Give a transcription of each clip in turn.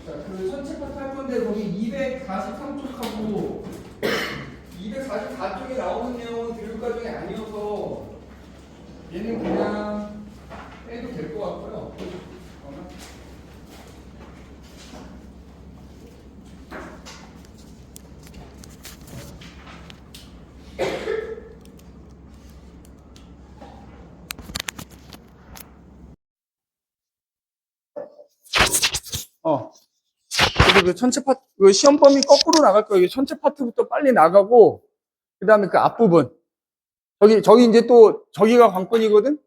자, 그 전체 파트 할 건데 거기 243쪽하고 244쪽에 나오는 내용은 교육 과정이 아니어서 얘는 그냥 빼도 될 것 같고요. 그래서 그 전체 파트, 그 시험 범위 거꾸로 나갈 거예요. 전체 파트부터 빨리 나가고, 그 다음에 그 앞부분. 저기 이제 또, 저기가 관건이거든?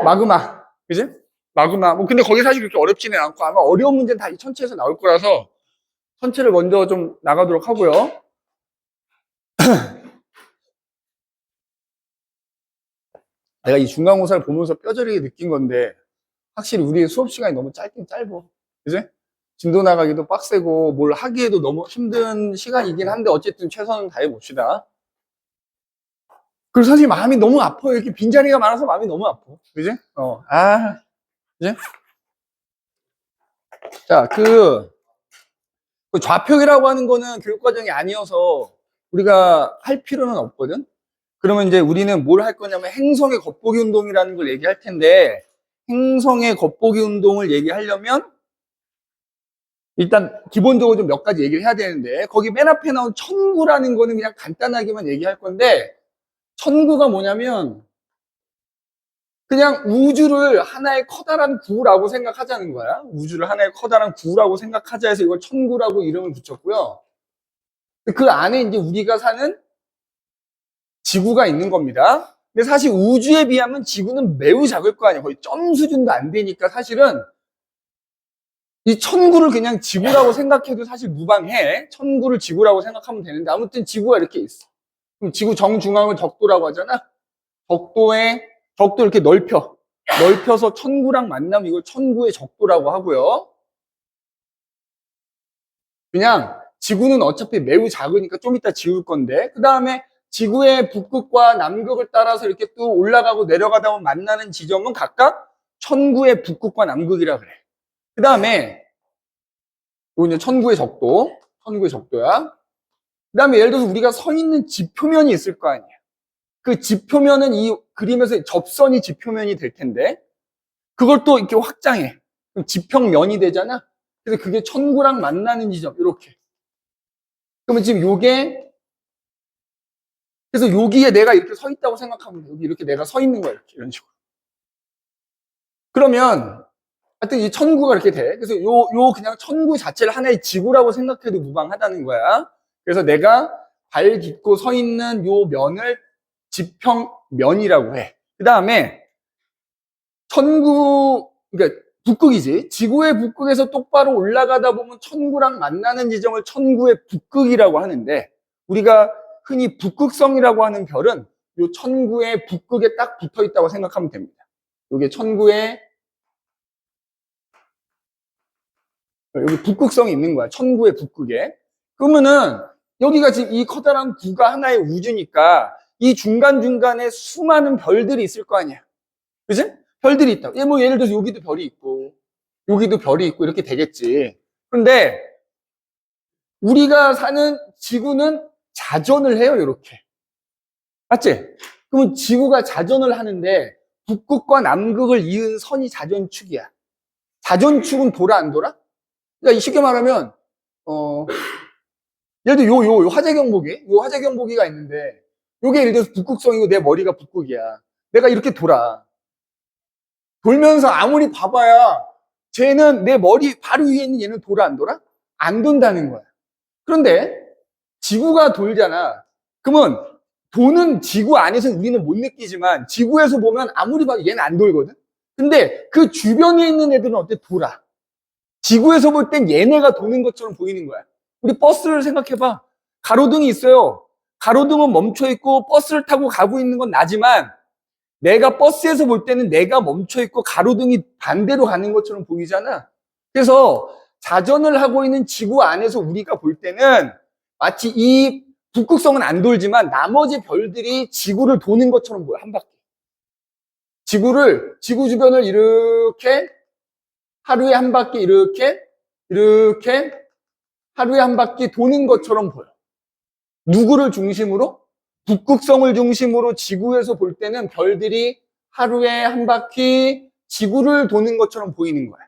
마그마. 그지? 마그마. 뭐, 근데 거기 사실 그렇게 어렵지는 않고, 아마 어려운 문제는 다 이 전체에서 나올 거라서, 전체를 먼저 좀 나가도록 하고요. 내가 이 중간고사를 보면서 뼈저리게 느낀 건데, 확실히 우리의 수업 시간이 너무 짧긴 짧어. 그지? 진도 나가기도 빡세고, 뭘 하기에도 너무 힘든 시간이긴 한데, 어쨌든 최선을 다해봅시다. 그리고 사실 마음이 너무 아파요. 이렇게 빈자리가 많아서 마음이 너무 아파. 그지? 그지? 자, 그 좌표기라고 하는 거는 교육과정이 아니어서 우리가 할 필요는 없거든? 그러면 이제 우리는 뭘 할 거냐면 행성의 겉보기 운동이라는 걸 얘기할 텐데, 행성의 겉보기 운동을 얘기하려면 일단 기본적으로 좀 몇 가지 얘기를 해야 되는데, 거기 맨 앞에 나온 천구라는 거는 그냥 간단하게만 얘기할 건데, 천구가 뭐냐면 그냥 우주를 하나의 커다란 구라고 생각하자는 거야. 우주를 하나의 커다란 구라고 생각하자 해서 이걸 천구라고 이름을 붙였고요. 그 안에 이제 우리가 사는 지구가 있는 겁니다. 근데 사실 우주에 비하면 지구는 매우 작을 거 아니에요. 거의 점 수준도 안 되니까 사실은 이 천구를 그냥 지구라고 생각해도 사실 무방해. 천구를 지구라고 생각하면 되는데 아무튼 지구가 이렇게 있어. 그럼 지구 정중앙을 적도라고 하잖아. 적도 이렇게 넓혀서 천구랑 만나면 이걸 천구의 적도라고 하고요. 그냥 지구는 어차피 매우 작으니까 좀 이따 지울 건데, 그 다음에 지구의 북극과 남극을 따라서 이렇게 또 올라가고 내려가다 보면 만나는 지점은 각각 천구의 북극과 남극이라 그래. 그 다음에 이건 천구의 적도야. 그 다음에 예를 들어서 우리가 서 있는 지표면이 있을 거 아니야. 그 지표면은 이 그림에서 접선이 지표면이 될 텐데, 그걸 또 이렇게 확장해. 그럼 지평면이 되잖아. 그래서 그게 천구랑 만나는 지점, 이렇게. 그러면 지금 그래서 여기에 내가 이렇게 서 있다고 생각하면 돼. 여기 이렇게 내가 서 있는 거야, 이렇게, 이런 식으로. 그러면, 하여튼 이 천구가 이렇게 돼. 그래서 그냥 천구 자체를 하나의 지구라고 생각해도 무방하다는 거야. 그래서 내가 발 딛고 서 있는 요 면을 지평면이라고 해. 그 다음에, 그러니까 북극이지. 지구의 북극에서 똑바로 올라가다 보면 천구랑 만나는 지점을 천구의 북극이라고 하는데, 우리가 흔히 북극성이라고 하는 별은 요 천구의 북극에 딱 붙어 있다고 생각하면 됩니다. 요게 천구의, 여기 북극성이 있는 거야. 천구의 북극에. 그러면은, 여기가 지금 이 커다란 구가 하나의 우주니까, 이 중간중간에 수많은 별들이 있을 거 아니야. 그지? 별들이 있다. 예를 들어서 여기도 별이 있고, 여기도 별이 있고, 이렇게 되겠지. 그런데, 우리가 사는 지구는 자전을 해요, 이렇게. 맞지? 그러면 지구가 자전을 하는데, 북극과 남극을 이은 선이 자전축이야. 자전축은 돌아, 안 돌아? 그러니까 쉽게 말하면, 예를 들어 요 화재경보기가 있는데, 요게 예를 들어서 북극성이고 내 머리가 북극이야. 내가 이렇게 돌면서 아무리 봐봐야 쟤는 내 머리 바로 위에 있는 얘는 돌아, 안 돌아? 안 돈다는 거야. 그런데 지구가 돌잖아. 그러면 도는 지구 안에서는 우리는 못 느끼지만 지구에서 보면 아무리 봐도 얘는 안 돌거든. 근데 그 주변에 있는 애들은 어때? 돌아. 지구에서 볼 땐 얘네가 도는 것처럼 보이는 거야. 우리 버스를 생각해봐. 가로등이 있어요. 가로등은 멈춰있고 버스를 타고 가고 있는 건 나지만 내가 버스에서 볼 때는 내가 멈춰있고 가로등이 반대로 가는 것처럼 보이잖아. 그래서 자전을 하고 있는 지구 안에서 우리가 볼 때는 마치 이 북극성은 안 돌지만 나머지 별들이 지구를 도는 것처럼 보여, 한 바퀴. 지구 주변을 이렇게 하루에 한 바퀴 이렇게 하루에 한 바퀴 도는 것처럼 보여. 누구를 중심으로? 북극성을 중심으로 지구에서 볼 때는 별들이 하루에 한 바퀴 지구를 도는 것처럼 보이는 거야.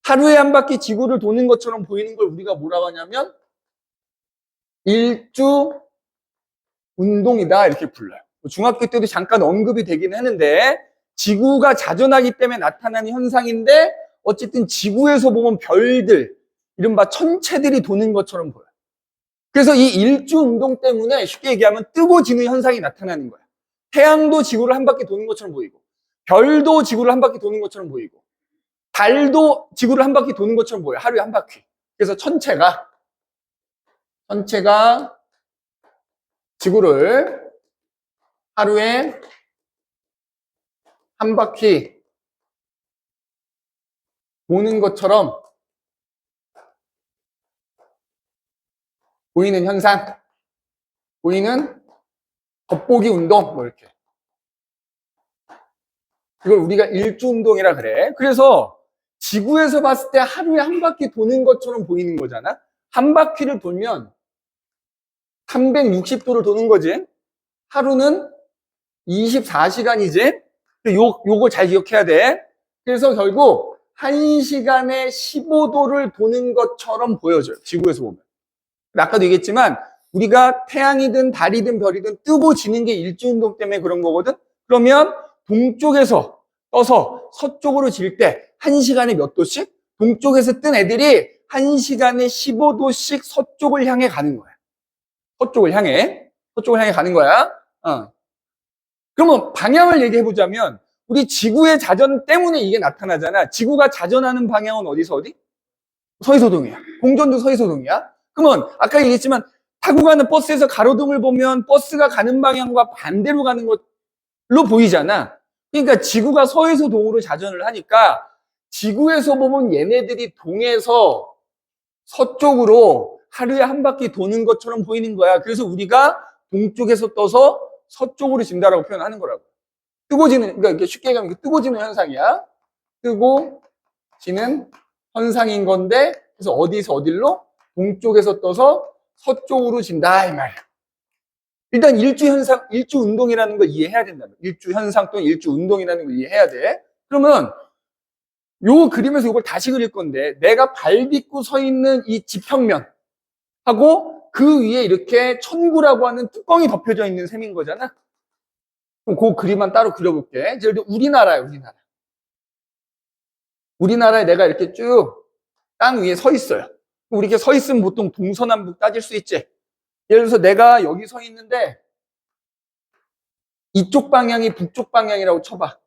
하루에 한 바퀴 지구를 도는 것처럼 보이는 걸 우리가 뭐라고 하냐면 일주 운동이다 이렇게 불러요. 중학교 때도 잠깐 언급이 되긴 하는데 지구가 자전하기 때문에 나타나는 현상인데 어쨌든 지구에서 보면 별들, 이른바 천체들이 도는 것처럼 보여요. 그래서 이 일주 운동 때문에 쉽게 얘기하면 뜨고 지는 현상이 나타나는 거야. 태양도 지구를 한 바퀴 도는 것처럼 보이고 별도 지구를 한 바퀴 도는 것처럼 보이고 달도 지구를 한 바퀴 도는 것처럼 보여요. 하루에 한 바퀴. 그래서 천체가 지구를 하루에 한 바퀴 도는 것처럼 보이는 현상, 보이는 겉보기 운동, 뭐 이렇게. 이걸 우리가 일주운동이라 그래. 그래서 지구에서 봤을 때 하루에 한 바퀴 도는 것처럼 보이는 거잖아. 한 바퀴를 돌면 360도를 도는 거지. 하루는 24시간이지. 요거 잘 기억해야 돼. 그래서 결국 1시간에 15도를 도는 것처럼 보여져요. 지구에서 보면. 아까도 얘기했지만 우리가 태양이든 달이든 별이든 뜨고 지는 게 일주운동 때문에 그런 거거든. 그러면 동쪽에서 떠서 서쪽으로 질 때 1시간에 몇 도씩? 동쪽에서 뜬 애들이 1시간에 15도씩 서쪽을 향해 가는 거야. 서쪽을 향해 가는 거야. 그러면 방향을 얘기해 보자면 우리 지구의 자전 때문에 이게 나타나잖아. 지구가 자전하는 방향은 어디서 어디? 서해소동이야. 공전도 서해소동이야. 그러면 아까 얘기했지만 타고 가는 버스에서 가로등을 보면 버스가 가는 방향과 반대로 가는 걸로 보이잖아. 그러니까 지구가 서에서 동으로 자전을 하니까 지구에서 보면 얘네들이 동에서 서쪽으로 하루에 한 바퀴 도는 것처럼 보이는 거야. 그래서 우리가 동쪽에서 떠서 서쪽으로 진다라고 표현하는 거라고. 뜨고 지는, 그러니까 쉽게 얘기하면 뜨고 지는 현상이야. 뜨고 지는 현상인 건데, 그래서 어디서 어딜로? 동쪽에서 떠서 서쪽으로 진다 이 말이야. 일단 일주 운동이라는 걸 이해해야 된다. 일주 현상 또는 일주 운동이라는 걸 이해해야 돼. 그러면 요 그림에서 이걸 다시 그릴 건데 내가 발 딛고 서 있는 이 지평면 하고 그 위에 이렇게 천구라고 하는 뚜껑이 덮여져 있는 셈인 거잖아. 그럼 그 그림만 따로 그려볼게. 예를 들어 우리나라야, 우리나라에 내가 이렇게 쭉 땅 위에 서 있어요. 우리 이렇게 서 있으면 보통 동서남북 따질 수 있지. 예를 들어서 내가 여기 서 있는데 이쪽 방향이 북쪽 방향이라고 쳐봐.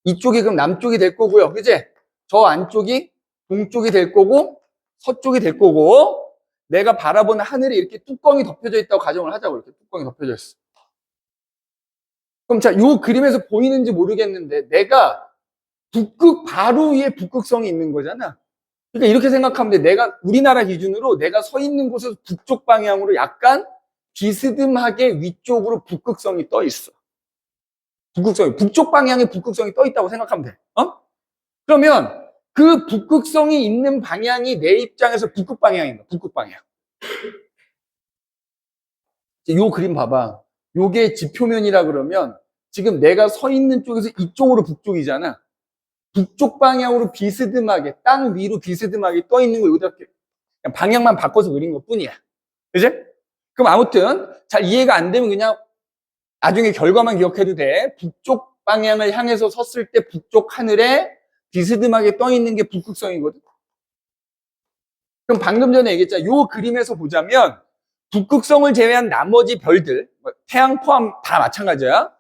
이쪽이 그럼 남쪽이 될 거고요. 그치? 저 안쪽이 동쪽이 될 거고 서쪽이 될 거고 내가 바라보는 하늘에 이렇게 뚜껑이 덮여져 있다고 가정을 하자고. 이렇게 뚜껑이 덮여져 있어. 그럼 자, 요 그림에서 보이는지 모르겠는데 내가 바로 위에 북극성이 있는 거잖아. 그러니까 이렇게 생각하면 돼. 내가 우리나라 기준으로 내가 서 있는 곳에서 북쪽 방향으로 약간 비스듬하게 위쪽으로 북극성이 떠 있어. 북쪽 방향에 북극성이 떠 있다고 생각하면 돼. 그러면 그 북극성이 있는 방향이 내 입장에서 북극 방향인 거야. 북극 방향. 요 그림 봐봐. 요게 지표면이라 그러면 지금 내가 서 있는 쪽에서 이쪽으로 북쪽이잖아. 북쪽 방향으로 비스듬하게 땅 위로 비스듬하게 떠 있는 거 여기다 이렇게 그냥 방향만 바꿔서 그린 것 뿐이야. 그지? 그럼 아무튼 잘 이해가 안 되면 그냥 나중에 결과만 기억해도 돼. 북쪽 방향을 향해서 섰을 때 북쪽 하늘에 비스듬하게 떠 있는 게 북극성이거든. 그럼 방금 전에 얘기했잖아. 요 그림에서 보자면 북극성을 제외한 나머지 별들, 태양 포함 다 마찬가지야.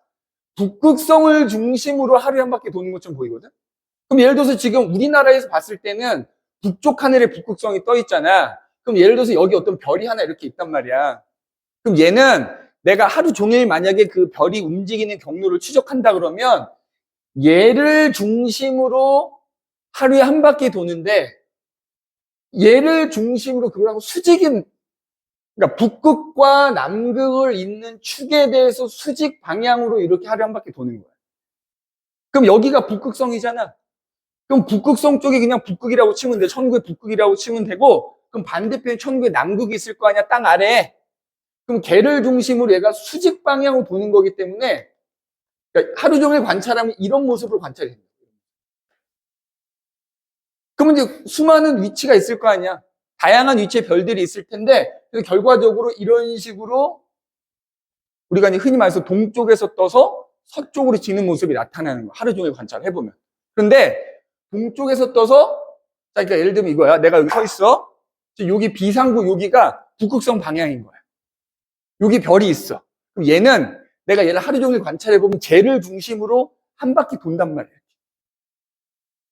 북극성을 중심으로 하루에 한 바퀴 도는 것처럼 보이거든. 그럼 예를 들어서 지금 우리나라에서 봤을 때는 북쪽 하늘에 북극성이 떠 있잖아. 그럼 예를 들어서 여기 어떤 별이 하나 이렇게 있단 말이야. 그럼 얘는 내가 하루 종일 만약에 그 별이 움직이는 경로를 추적한다 그러면 얘를 중심으로 하루에 한 바퀴 도는데 얘를 중심으로 그걸 하고 수직인, 그러니까 북극과 남극을 잇는 축에 대해서 수직 방향으로 이렇게 하루에 한 바퀴 도는 거야. 그럼 여기가 북극성이잖아. 그럼 북극성 쪽이 그냥 북극이라고 치면 돼. 천국의 북극이라고 치면 되고, 그럼 반대편에 천국의 남극이 있을 거 아니야, 땅 아래에. 그럼 걔를 중심으로 얘가 수직 방향으로 도는 거기 때문에, 그러니까 하루 종일 관찰하면 이런 모습으로 관찰이 됩니다. 그러면 이제 수많은 위치가 있을 거 아니야. 다양한 위치의 별들이 있을 텐데, 그래서 결과적으로 이런 식으로 우리가 이제 흔히 말해서 동쪽에서 떠서 서쪽으로 지는 모습이 나타나는 거야. 하루 종일 관찰해보면. 그런데 동쪽에서 떠서, 자, 그러니까 예를 들면 이거야. 내가 여기 서 있어. 여기 비상구 여기가 북극성 방향인 거야. 여기 별이 있어. 그럼 얘는 내가 얘를 하루 종일 관찰해보면 쟤를 중심으로 한 바퀴 돈단 말이야.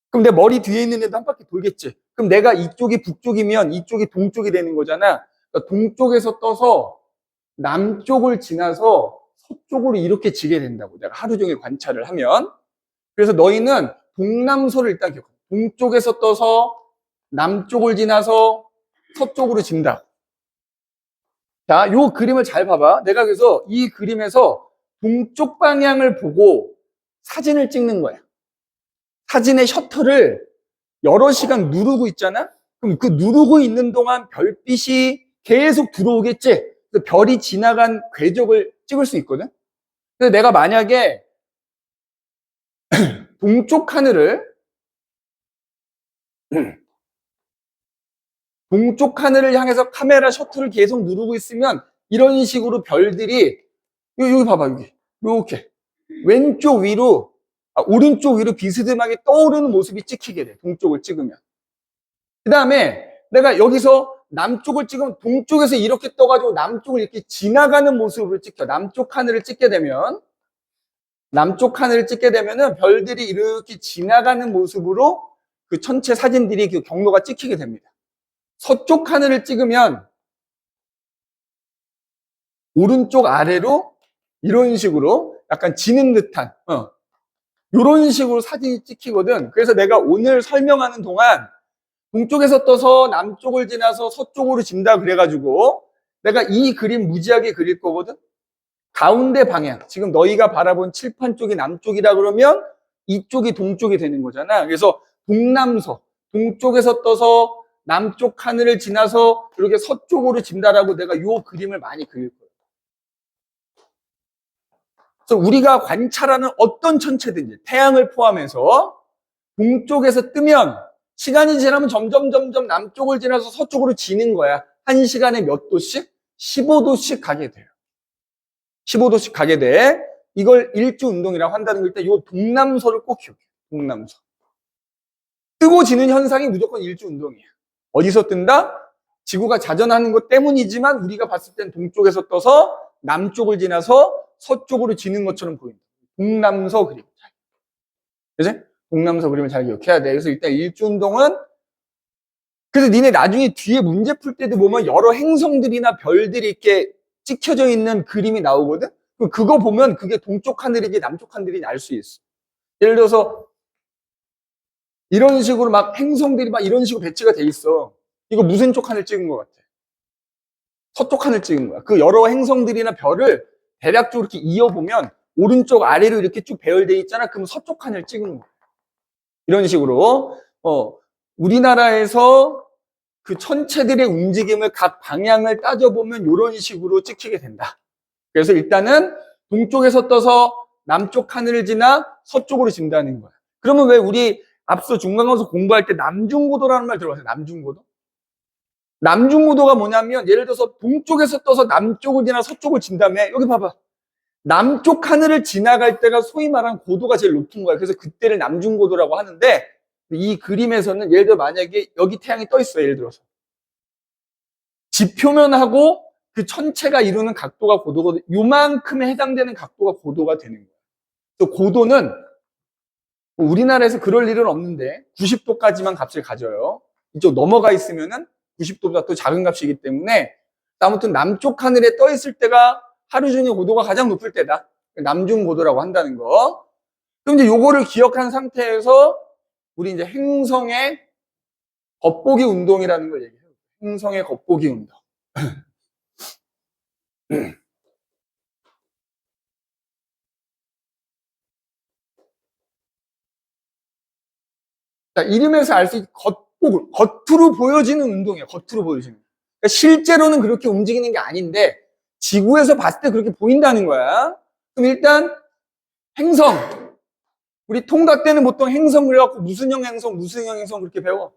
그럼 내 머리 뒤에 있는 애도 한 바퀴 돌겠지. 그럼 내가 이쪽이 북쪽이면 이쪽이 동쪽이 되는 거잖아. 그러니까 동쪽에서 떠서 남쪽을 지나서 서쪽으로 이렇게 지게 된다고. 내가 하루 종일 관찰을 하면. 그래서 너희는 동남서를 일단 기억해. 동쪽에서 떠서 남쪽을 지나서 서쪽으로 진다. 자, 요 그림을 잘 봐봐. 내가 그래서 이 그림에서 동쪽 방향을 보고 사진을 찍는 거야. 사진의 셔터를 여러 시간 누르고 있잖아? 그럼 그 누르고 있는 동안 별빛이 계속 들어오겠지? 그래서 별이 지나간 궤적을 찍을 수 있거든? 그래서 내가 만약에 동쪽 하늘을 향해서 카메라 셔터를 계속 누르고 있으면 이런 식으로 별들이, 여기 봐봐, 여기. 이렇게. 왼쪽 위로, 오른쪽 위로 비스듬하게 떠오르는 모습이 찍히게 돼. 동쪽을 찍으면. 그 다음에 내가 여기서 남쪽을 찍으면 동쪽에서 이렇게 떠가지고 남쪽을 이렇게 지나가는 모습으로 찍혀. 남쪽 하늘을 찍게 되면은 별들이 이렇게 지나가는 모습으로 그 전체 사진들이 그 경로가 찍히게 됩니다. 서쪽 하늘을 찍으면 오른쪽 아래로 이런 식으로 약간 지는 듯한 이런 식으로 사진이 찍히거든. 그래서 내가 오늘 설명하는 동안 동쪽에서 떠서 남쪽을 지나서 서쪽으로 진다 그래가지고 내가 이 그림 무지하게 그릴 거거든. 가운데 방향, 지금 너희가 바라본 칠판 쪽이 남쪽이라 그러면 이쪽이 동쪽이 되는 거잖아. 그래서 동남서, 동쪽에서 떠서 남쪽 하늘을 지나서 이렇게 서쪽으로 진다라고 내가 이 그림을 많이 그릴 거예요. 그래서 우리가 관찰하는 어떤 천체든지 태양을 포함해서 동쪽에서 뜨면 시간이 지나면 점점 남쪽을 지나서 서쪽으로 지는 거야. 한 시간에 몇 도씩? 15도씩 가게 돼요. 15도씩 가게 돼. 이걸 일주운동이라고 한다는 걸 때 이 동남서를 꼭 기억해. 동남서. 뜨고 지는 현상이 무조건 일주운동이야. 어디서 뜬다? 지구가 자전하는 것 때문이지만 우리가 봤을 땐 동쪽에서 떠서 남쪽을 지나서 서쪽으로 지는 것처럼 보인다. 동남서 그림. 그지? 동남서 그림을 잘 기억해야 돼. 그래서 일단 일주운동은 그래서 니네 나중에 뒤에 문제 풀 때도 보면 여러 행성들이나 별들이 이렇게 찍혀져 있는 그림이 나오거든? 그거 보면 그게 동쪽 하늘인지 남쪽 하늘인지 알 수 있어. 예를 들어서 이런 식으로 막 행성들이 막 이런 식으로 배치가 돼 있어. 이거 무슨 쪽 하늘 찍은 것 같아? 서쪽 하늘 찍은 거야. 그 여러 행성들이나 별을 대략적으로 이렇게 이어보면 오른쪽 아래로 이렇게 쭉 배열돼 있잖아. 그럼 서쪽 하늘 찍은 거야. 이런 식으로 우리나라에서 그 천체들의 움직임을 각 방향을 따져보면 이런 식으로 찍히게 된다. 그래서 일단은 동쪽에서 떠서 남쪽 하늘을 지나 서쪽으로 진다는 거야. 그러면 왜 우리 앞서 중간고사 공부할 때 남중고도라는 말 들어봤어요? 남중고도? 남중고도가 뭐냐면 예를 들어서 동쪽에서 떠서 남쪽을 지나 서쪽을 진다며 여기 봐봐. 남쪽 하늘을 지나갈 때가 소위 말하는 고도가 제일 높은 거야. 그래서 그때를 남중고도라고 하는데 이 그림에서는 예를 들어 만약에 여기 태양이 떠 있어. 예를 들어서 지표면하고 그 천체가 이루는 각도가 고도거든. 요만큼에 해당되는 각도가 고도가 되는 거야. 또 고도는 우리나라에서 그럴 일은 없는데 90도까지만 값을 가져요. 이쪽 넘어가 있으면은 90도보다 또 작은 값이기 때문에 아무튼 남쪽 하늘에 떠 있을 때가 하루 종일 고도가 가장 높을 때다. 남중고도라고 한다는 거. 그럼 이제 요거를 기억한 상태에서 우리 이제 행성의 겉보기 운동이라는 걸 얘기해요. 행성의 겉보기 운동. 자, 이름에서 알 수 있는 겉으로 보여지는 운동이에요. 겉으로 보여지는. 그러니까 실제로는 그렇게 움직이는 게 아닌데 지구에서 봤을 때 그렇게 보인다는 거야. 그럼 일단 행성. 우리 통과 때는 보통 행성 그래갖고 무슨형 행성, 무슨형 행성 그렇게 배워.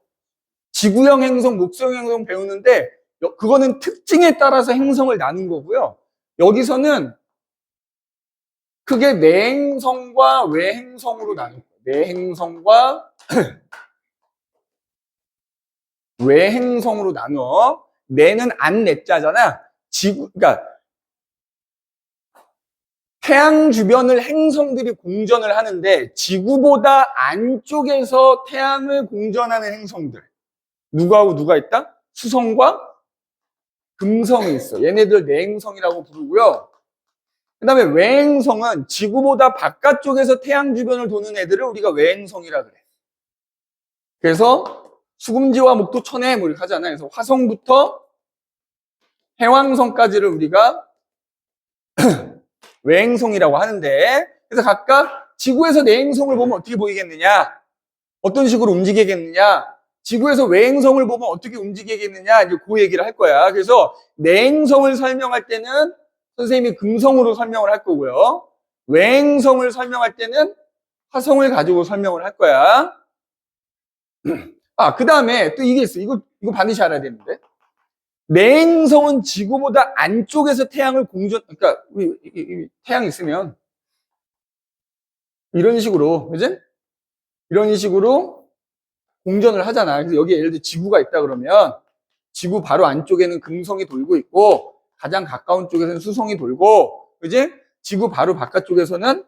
지구형 행성, 목성 행성 배우는데 그거는 특징에 따라서 행성을 나눈 거고요. 여기서는 크게 내행성과 외행성으로 나눌 거예요. 내행성과 외행성으로 나눠. 내는 안 내자잖아. 그러니까 태양 주변을 행성들이 공전을 하는데 지구보다 안쪽에서 태양을 공전하는 행성들. 누구하고 누가 있다? 수성과 금성이 있어. 얘네들 내행성이라고 부르고요. 그 다음에 외행성은 지구보다 바깥쪽에서 태양 주변을 도는 애들을 우리가 외행성이라 그래. 그래서 수금지와 목토천해 뭐 이렇게 하잖아요. 그래서 화성부터 해왕성까지를 우리가 외행성이라고 하는데, 그래서 각각 지구에서 내행성을 보면 어떻게 보이겠느냐? 어떤 식으로 움직이겠느냐? 지구에서 외행성을 보면 어떻게 움직이겠느냐? 이제 그 얘기를 할 거야. 그래서 내행성을 설명할 때는 선생님이 금성으로 설명을 할 거고요. 외행성을 설명할 때는 화성을 가지고 설명을 할 거야. 그 다음에 또 이게 있어. 이거 반드시 알아야 되는데. 내행성은 지구보다 안쪽에서 태양을 그러니까 태양이 있으면 이런 식으로, 그지? 이런 식으로 공전을 하잖아. 그래서 여기 예를 들어 지구가 있다 그러면 지구 바로 안쪽에는 금성이 돌고 있고 가장 가까운 쪽에서는 수성이 돌고, 그지? 지구 바로 바깥쪽에서는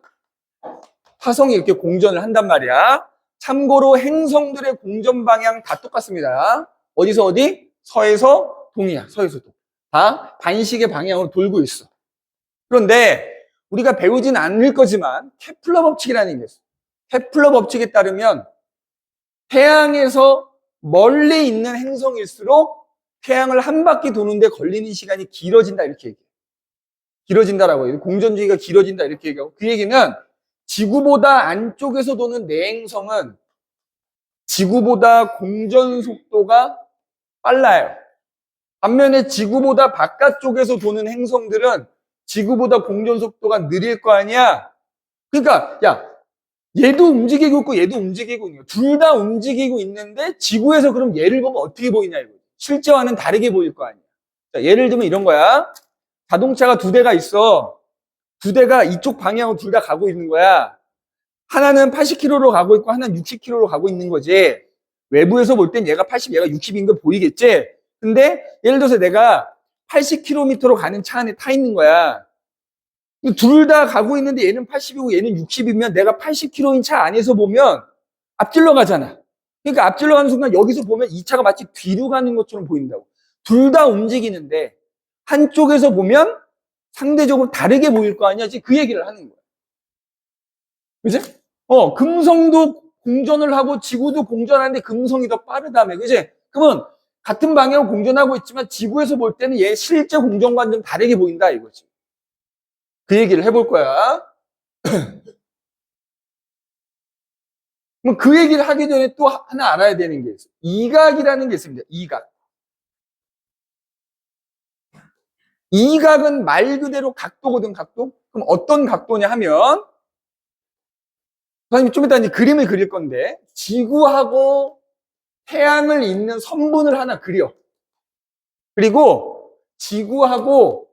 화성이 이렇게 공전을 한단 말이야. 참고로 행성들의 공전 방향 다 똑같습니다. 어디서 어디? 서에서 동이야. 서에서 동. 다 반시계 방향으로 돌고 있어. 그런데 우리가 배우진 않을 거지만 케플러 법칙이라는 게 있어. 케플러 법칙에 따르면 태양에서 멀리 있는 행성일수록 태양을 한 바퀴 도는데 걸리는 시간이 길어진다 이렇게 얘기해. 길어진다라고 해요. 공전주기가 길어진다 이렇게 얘기하고, 그 얘기는 지구보다 안쪽에서 도는 내행성은 지구보다 공전 속도가 빨라요. 반면에 지구보다 바깥쪽에서 도는 행성들은 지구보다 공전 속도가 느릴 거 아니야. 그러니까 야, 얘도 움직이고 있고 얘도 움직이고 있는 거야. 둘 다 움직이고 있는데 지구에서 그럼 얘를 보면 어떻게 보이냐 이거. 실제와는 다르게 보일 거 아니야. 자, 예를 들면 이런 거야. 자동차가 두 대가 있어. 두 대가 이쪽 방향으로 둘 다 가고 있는 거야. 하나는 80km로 가고 있고 하나는 60km로 가고 있는 거지. 외부에서 볼 땐 얘가 80, 얘가 60인 거 보이겠지? 근데 예를 들어서 내가 80km로 가는 차 안에 타 있는 거야. 둘 다 가고 있는데 얘는 80이고 얘는 60이면 내가 80km인 차 안에서 보면 앞질러 가잖아. 그러니까 앞질러 가는 순간 여기서 보면 이 차가 마치 뒤로 가는 것처럼 보인다고. 둘 다 움직이는데 한쪽에서 보면 상대적으로 다르게 보일 거 아니야. 그 얘기를 하는 거야. 그지? 금성도 공전을 하고 지구도 공전하는데 금성이 더 빠르다며. 그지? 그러면 같은 방향으로 공전하고 있지만 지구에서 볼 때는 얘 실제 공전과는 좀 다르게 보인다 이거지. 그 얘기를 해볼 거야. 그럼 그 얘기를 하기 전에 또 하나 알아야 되는 게 있어요. 이각이라는 게 있습니다. 이각. 이각은 말 그대로 각도거든, 각도. 그럼 어떤 각도냐 하면, 선생님이 좀 이따 이제 그림을 그릴 건데, 지구하고 태양을 잇는 선분을 하나 그려. 그리고 지구하고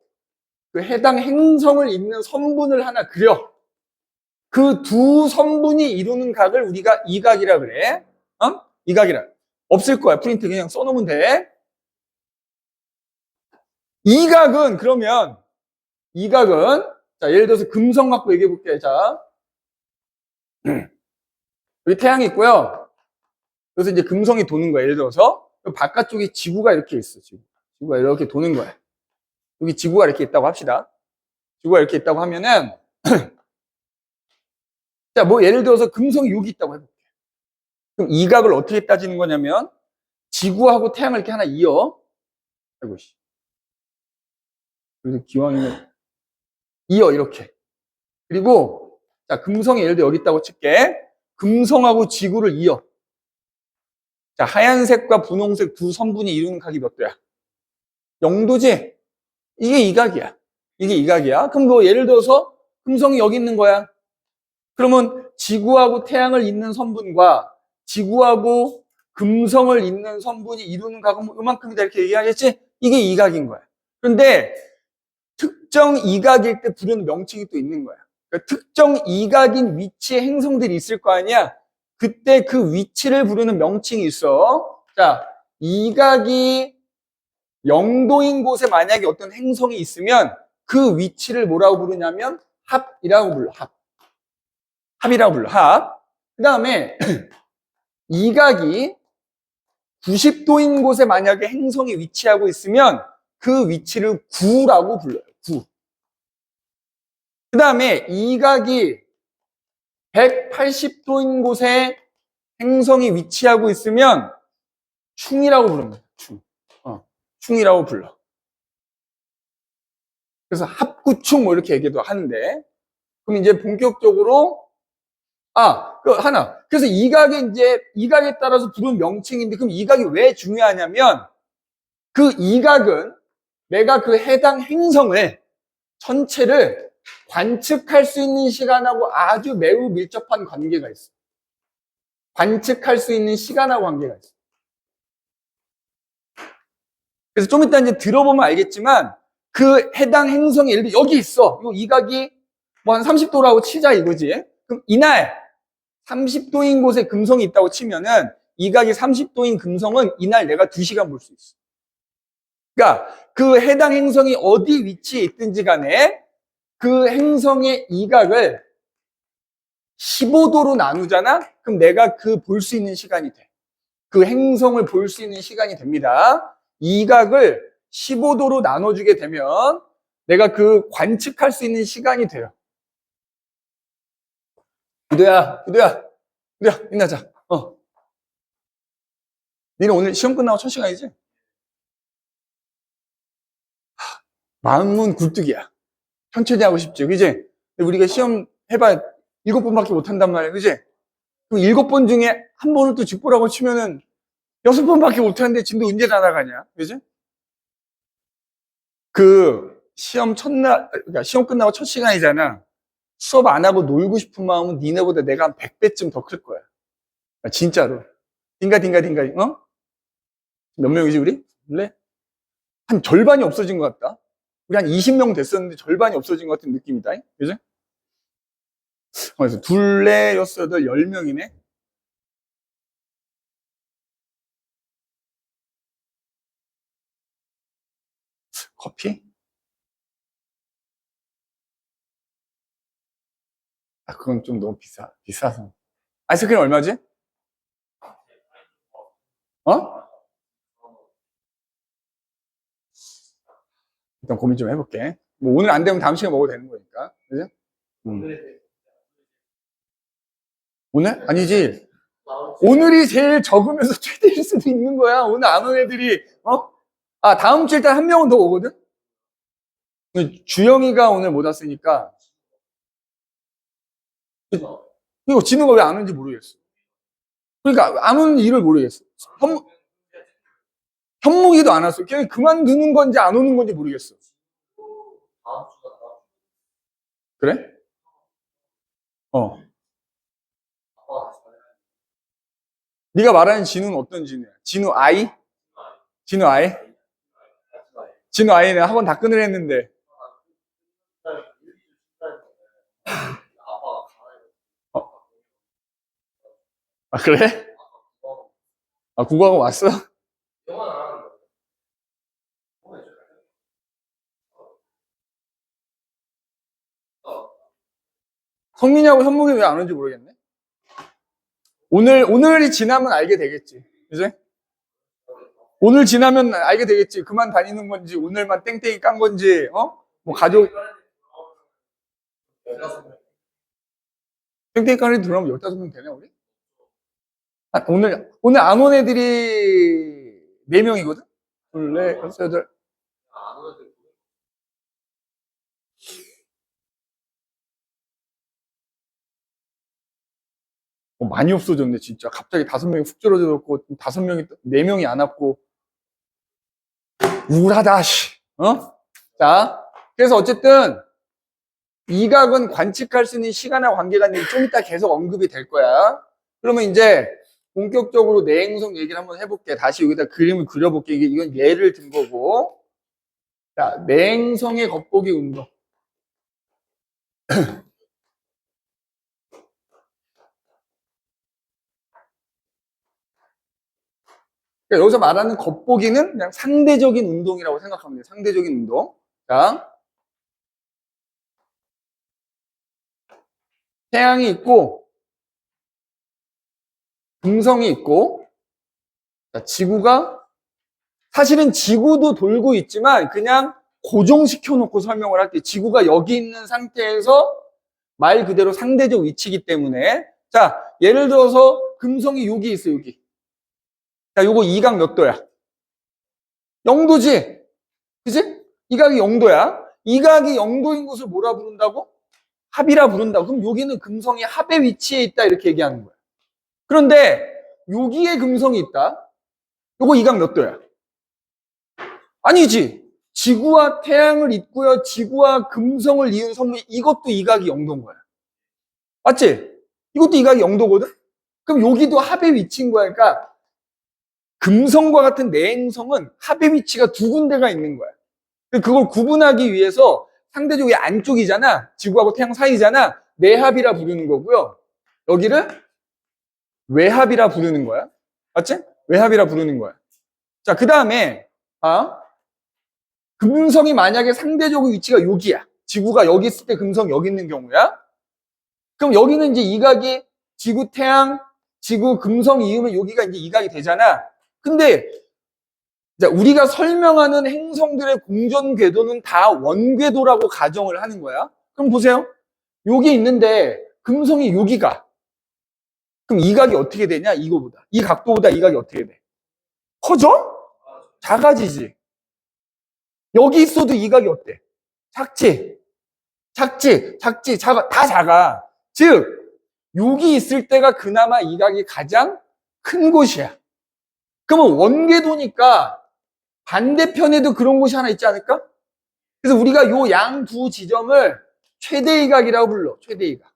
그 해당 행성을 잇는 선분을 하나 그려. 그 두 선분이 이루는 각을 우리가 이각이라 그래. 이각이라. 없을 거야. 프린트 그냥 써놓으면 돼. 이각은 그러면 이각은 자, 예를 들어서 금성 갖고 얘기해 볼게요. 자, 여기 태양이 있고요. 그래서 이제 금성이 도는 거야. 예를 들어서 바깥쪽에 지구가 이렇게 있어. 지구가 이렇게 도는 거야. 여기 지구가 이렇게 있다고 합시다. 지구가 이렇게 있다고 하면은 자, 뭐 예를 들어서 금성이 여기 있다고 해볼게요. 그럼 이각을 어떻게 따지는 거냐면 지구하고 태양을 이렇게 하나 이어. 아이고 씨. 그래서 기왕이면 이어 이렇게. 그리고 자, 금성이 예를 들어 여기 있다고 칠게. 금성하고 지구를 이어. 자, 하얀색과 분홍색 두 선분이 이루는 각이 몇 도야? 0도지? 이게 이각이야. 이게 이각이야. 그럼 뭐 예를 들어서 금성이 여기 있는 거야. 그러면 지구하고 태양을 잇는 선분과 지구하고 금성을 잇는 선분이 이루는 각은 뭐 요만큼이다 이렇게 얘기하겠지? 이게 이각인 거야. 그런데 특정 이각일 때 부르는 명칭이 또 있는 거야. 그러니까 특정 이각인 위치의 행성들이 있을 거 아니야? 그때 그 위치를 부르는 명칭이 있어. 자, 이각이 0도인 곳에 만약에 어떤 행성이 있으면 그 위치를 뭐라고 부르냐면 합이라고 불러. 합이라고 불러. 합. 그 다음에 이각이 90도인 곳에 만약에 행성이 위치하고 있으면 그 위치를 구라고 불러요. 구. 그 다음에 이각이 180도인 곳에 행성이 위치하고 있으면 충이라고 부릅니다. 충. 충이라고 불러. 그래서 합구충 뭐 이렇게 얘기도 하는데, 그럼 이제 본격적으로 그 하나. 그래서 이각이 이제 이각에 따라서 부르는 명칭인데, 그럼 이각이 왜 중요하냐면 그 이각은 내가 그 해당 행성을 전체를 관측할 수 있는 시간하고 아주 매우 밀접한 관계가 있어. 관측할 수 있는 시간하고 관계가 있어. 그래서 좀 이따 이제 들어보면 알겠지만 그 해당 행성이 예를 들어 여기 있어. 이 이각이 뭐 한 30도라고 치자 이거지. 그럼 이날 30도인 곳에 금성이 있다고 치면은 이각이 30도인 금성은 이날 내가 2시간 볼 수 있어. 그러니까 그 해당 행성이 어디 위치에 있든지 간에 그 행성의 이각을 15도로 나누잖아? 그럼 내가 그 볼 수 있는 시간이 돼. 그 행성을 볼 수 있는 시간이 됩니다. 이각을 15도로 나눠주게 되면 내가 그 관측할 수 있는 시간이 돼요. 구도야, 힘나자. 니는 오늘 시험 끝나고 첫 시간이지? 마음은 굴뚝이야. 천천히 하고 싶지, 그지? 우리가 시험 해봐 7번밖에 못 한단 말이야, 그지? 그럼 7번 중에 한 번을 또 직보라고 치면은 6번밖에 못 하는데 진도 언제 다 나가냐, 그지? 그 시험 첫날, 그러니까 시험 끝나고 첫 시간이잖아. 수업 안 하고 놀고 싶은 마음은 니네보다 내가 한 100배쯤 더 클 거야. 진짜로. 딩가, 몇 명이지, 우리? 원래? 한 절반이 없어진 것 같다. 우리 한 20명 됐었는데 절반이 없어진 것 같은 느낌이다. 그죠? 그래서 둘, 넷, 여섯, 여덟, 10명이네. 커피? 그건 좀 너무 비싸서. 아이스크림 얼마지? 어? 일단 고민 좀 해볼게. 뭐 오늘 안 되면 다음 시간에 먹어도 되는 거니까. 그죠? 오늘? 아니지. 오늘이 제일 적으면서 최대일 수도 있는 거야. 오늘 안 온 애들이, 다음 주에 일단 한 명은 더 오거든? 주영이가 오늘 못 왔으니까. 이거 진우가 왜 안 오는지 모르겠어. 그러니까 안 오는 이유를 모르겠어. 현무기도 안 왔어. 걔 그만두는 건지 안 오는 건지 모르겠어. 그래? 어. 네가 말하는 진우는 어떤 진우야? 진우 아이? 진우 아이? 진우 아이는 학원 다 끊으려 했는데. 어? 그래? 국어학원 왔어? 성민이하고 현묵이 왜 안 오는지 모르겠네. 오늘이 지나면 알게 되겠지. 그지? 오늘 지나면 알게 되겠지. 그만 다니는 건지, 오늘만 땡땡이 깐 건지, 뭐 가족, 땡땡이 깐이 들어오면 15명 되네, 우리? 오늘 안 온 애들이 4명이거든? 둘, 넷, 여섯, 여덟. 많이 없어졌네, 진짜. 갑자기 5명이 훅 줄어들었고, 5명이, 4명이 안 왔고. 우울하다, 씨. 자, 그래서 어쨌든, 이각은 관측할 수 있는 시간과 관계가 있는데 좀 이따 계속 언급이 될 거야. 그러면 이제, 본격적으로 내행성 얘기를 한번 해볼게. 다시 여기다 그림을 그려볼게. 이건 예를 든 거고. 자, 내행성의 겉보기 운동. 그러니까 여기서 말하는 겉보기는 그냥 상대적인 운동이라고 생각하면 돼요. 상대적인 운동. 자, 태양이 있고, 금성이 있고, 자, 지구가, 사실은 지구도 돌고 있지만 그냥 고정시켜 놓고 설명을 할게요. 지구가 여기 있는 상태에서 말 그대로 상대적 위치이기 때문에. 자, 예를 들어서 금성이 여기 있어, 여기. 자, 요거 이각 몇 도야? 0도지? 그치? 이각이 0도야. 이각이 0도인 곳을 뭐라 부른다고? 합이라 부른다고. 그럼 여기는 금성이 합의 위치에 있다, 이렇게 얘기하는 거야. 그런데 여기에 금성이 있다. 요거 이각 몇 도야? 아니지. 지구와 태양을 잇고요. 지구와 금성을 이은 선물, 이것도 이각이 0도인 거야. 맞지? 이것도 이각이 0도거든? 그럼 여기도 합의 위치인 거야. 그러니까 금성과 같은 내행성은 합의 위치가 2군데가 있는 거야. 그걸 구분하기 위해서 상대적이 안쪽이잖아. 지구하고 태양 사이잖아. 내합이라 부르는 거고요. 여기를 외합이라 부르는 거야. 맞지? 외합이라 부르는 거야. 자, 그 다음에 금성이 만약에 상대적인 위치가 여기야. 지구가 여기 있을 때 금성이 여기 있는 경우야. 그럼 여기는 이제 이각이 지구, 태양, 지구, 금성 이으면 여기가 이제 이각이 되잖아. 근데 우리가 설명하는 행성들의 공전 궤도는 다 원궤도라고 가정을 하는 거야. 그럼 보세요. 여기 있는데 금성이 여기가. 그럼 이각이 어떻게 되냐? 이거보다. 이 각도보다 이각이 어떻게 돼? 커져? 작아지지. 여기 있어도 이각이 어때? 작지? 작아. 다 작아. 즉, 여기 있을 때가 그나마 이각이 가장 큰 곳이야. 그러면 원궤도니까 반대편에도 그런 곳이 하나 있지 않을까? 그래서 우리가 요 양 두 지점을 최대이각이라고 불러. 최대이각.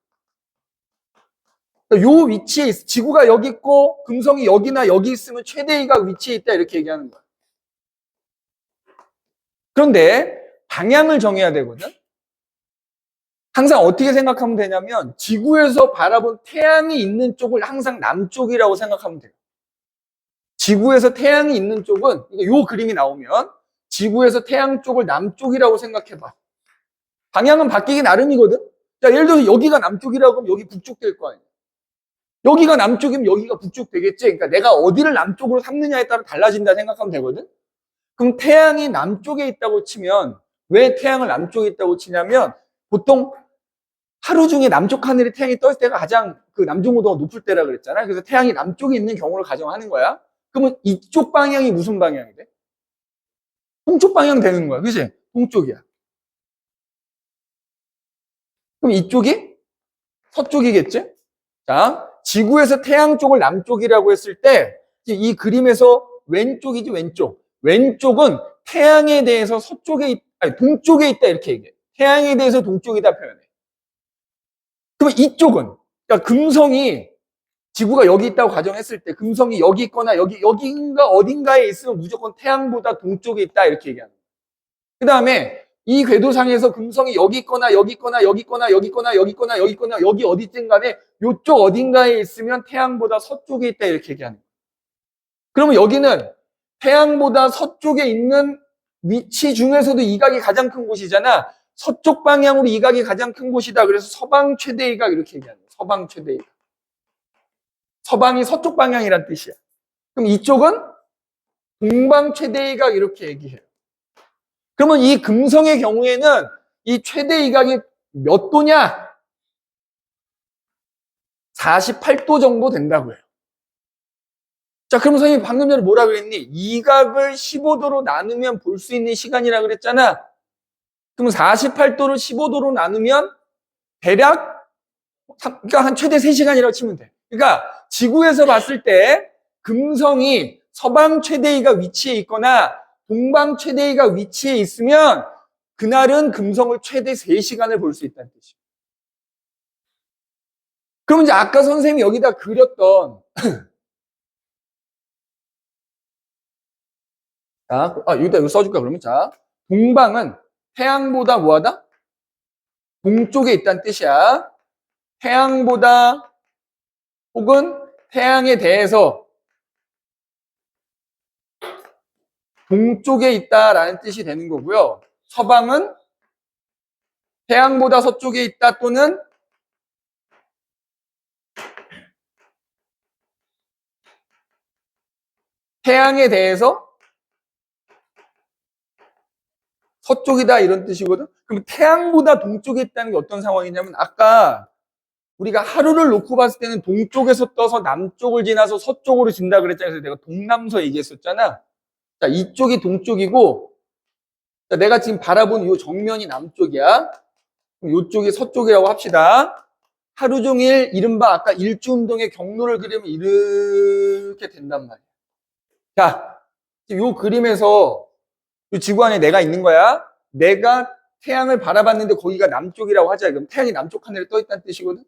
요 위치에 있어. 지구가 여기 있고 금성이 여기나 여기 있으면 최대이각 위치에 있다, 이렇게 얘기하는 거야. 그런데 방향을 정해야 되거든. 항상 어떻게 생각하면 되냐면 지구에서 바라본 태양이 있는 쪽을 항상 남쪽이라고 생각하면 돼요. 지구에서 태양이 있는 쪽은 요 그림이 나오면 지구에서 태양 쪽을 남쪽이라고 생각해봐. 방향은 바뀌기 나름이거든. 자, 예를 들어서 여기가 남쪽이라고 하면 여기 북쪽 될 거 아니야. 여기가 남쪽이면 여기가 북쪽 되겠지. 그러니까 내가 어디를 남쪽으로 삼느냐에 따라 달라진다 생각하면 되거든. 그럼 태양이 남쪽에 있다고 치면, 왜 태양을 남쪽에 있다고 치냐면 보통 하루 중에 남쪽 하늘에 태양이 떴을 때가 가장 그 남중호도가 높을 때라 그랬잖아요. 그래서 태양이 남쪽에 있는 경우를 가정하는 거야. 그러면 이쪽 방향이 무슨 방향이 돼? 동쪽 방향 되는 거야. 그치? 동쪽이야. 그럼 이쪽이 서쪽이겠지? 자, 지구에서 태양 쪽을 남쪽이라고 했을 때 이 그림에서 왼쪽이지, 왼쪽. 왼쪽은 태양에 대해서 동쪽에 있다, 이렇게 얘기해. 태양에 대해서 동쪽이다 표현해. 그러면 이쪽은, 그러니까 금성이 지구가 여기 있다고 가정했을 때 금성이 여기 있거나 여기인가 어딘가에 있으면 무조건 태양보다 동쪽에 있다, 이렇게 얘기하는 거예요. 그 다음에 이 궤도상에서 금성이 여기 있거나 여기 있거나 여기 있거나 여기 있거나 여기 있거나 여기 있거나 여기 어디든 간에 이쪽 어딘가에 있으면 태양보다 서쪽에 있다, 이렇게 얘기하는 거예요. 그러면 여기는 태양보다 서쪽에 있는 위치 중에서도 이각이 가장 큰 곳이잖아. 서쪽 방향으로 이각이 가장 큰 곳이다. 그래서 서방 최대 이각, 이렇게 얘기하는 거예요. 서방 최대 이각. 서방이 서쪽 방향이란 뜻이야. 그럼 이쪽은 동방 최대 이각, 이렇게 얘기해요. 그러면 이 금성의 경우에는 이 최대 이각이 몇 도냐? 48도 정도 된다고 해요. 자, 그럼 선생님 방금 전에 뭐라 그랬니? 이각을 15도로 나누면 볼 수 있는 시간이라 그랬잖아. 그럼 48도를 15도로 나누면 대략, 그러니까 한 최대 3시간이라고 치면 돼. 그러니까 지구에서 봤을 때 금성이 서방 최대위가 위치해 있거나 동방 최대위가 위치해 있으면 그날은 금성을 최대 3시간을 볼 수 있다는 뜻이에요. 그럼 이제 아까 선생님이 여기다 그렸던 자, 여기다 이거 써줄까 그러면? 자, 동방은 태양보다 뭐하다? 동쪽에 있다는 뜻이야. 태양보다 혹은 태양에 대해서 동쪽에 있다라는 뜻이 되는 거고요. 서방은 태양보다 서쪽에 있다 또는 태양에 대해서 서쪽이다 이런 뜻이거든. 그럼 태양보다 동쪽에 있다는 게 어떤 상황이냐면 아까 우리가 하루를 놓고 봤을 때는 동쪽에서 떠서 남쪽을 지나서 서쪽으로 진다 그랬잖아요. 그래서 내가 동남서 얘기했었잖아. 자, 이쪽이 동쪽이고 자, 내가 지금 바라본 이 정면이 남쪽이야. 이쪽이 서쪽이라고 합시다. 하루 종일 이른바 아까 일주운동의 경로를 그리면 이렇게 된단 말이야. 자, 지금 이 그림에서 이 지구 안에 내가 있는 거야. 내가 태양을 바라봤는데 거기가 남쪽이라고 하자. 그럼 태양이 남쪽 하늘에 떠 있다는 뜻이거든.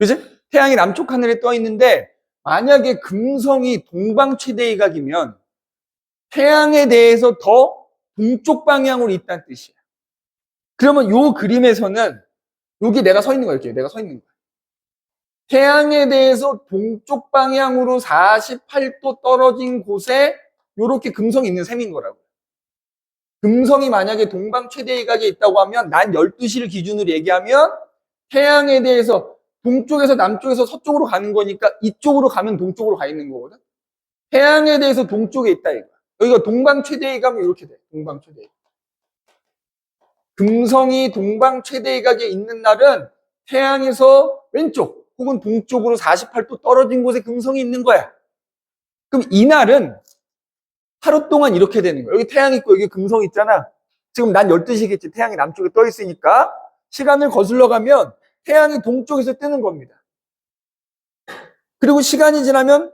그지? 태양이 남쪽 하늘에 떠 있는데 만약에 금성이 동방 최대이각이면 태양에 대해서 더 동쪽 방향으로 있다는 뜻이야. 그러면 이 그림에서는 여기 내가 서 있는 거야. 이렇게 내가 서 있는 거야. 태양에 대해서 동쪽 방향으로 48도 떨어진 곳에 이렇게 금성이 있는 셈인 거라고. 금성이 만약에 동방 최대이각에 있다고 하면 난 12시를 기준으로 얘기하면 태양에 대해서 동쪽에서 남쪽에서 서쪽으로 가는 거니까 이쪽으로 가면 동쪽으로 가 있는 거거든. 태양에 대해서 동쪽에 있다 이거. 여기가 동방 최대이각이면 이렇게 돼. 동방 최대이각. 금성이 동방 최대이각에 있는 날은 태양에서 왼쪽 혹은 동쪽으로 48도 떨어진 곳에 금성이 있는 거야. 그럼 이날은 하루 동안 이렇게 되는 거야. 여기 태양 있고 여기 금성 있잖아. 지금 난 12시겠지. 태양이 남쪽에 떠 있으니까 시간을 거슬러 가면 태양이 동쪽에서 뜨는 겁니다. 그리고 시간이 지나면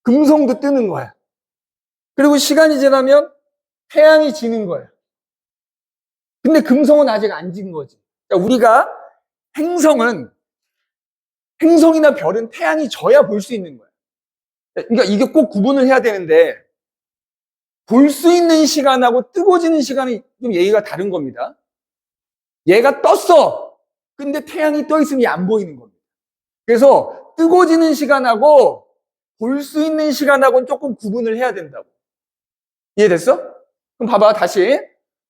금성도 뜨는 거야. 그리고 시간이 지나면 태양이 지는 거야. 근데 금성은 아직 안 진 거지. 우리가 행성이나 별은 태양이 져야 볼 수 있는 거야. 그러니까 이게 꼭 구분을 해야 되는데 볼 수 있는 시간하고 뜨거워지는 시간이 좀 얘기가 다른 겁니다. 얘가 떴어. 근데 태양이 떠 있으면 안 보이는 겁니다. 그래서 뜨거워지는 시간하고 볼 수 있는 시간하고는 조금 구분을 해야 된다고. 이해됐어? 그럼 봐봐 다시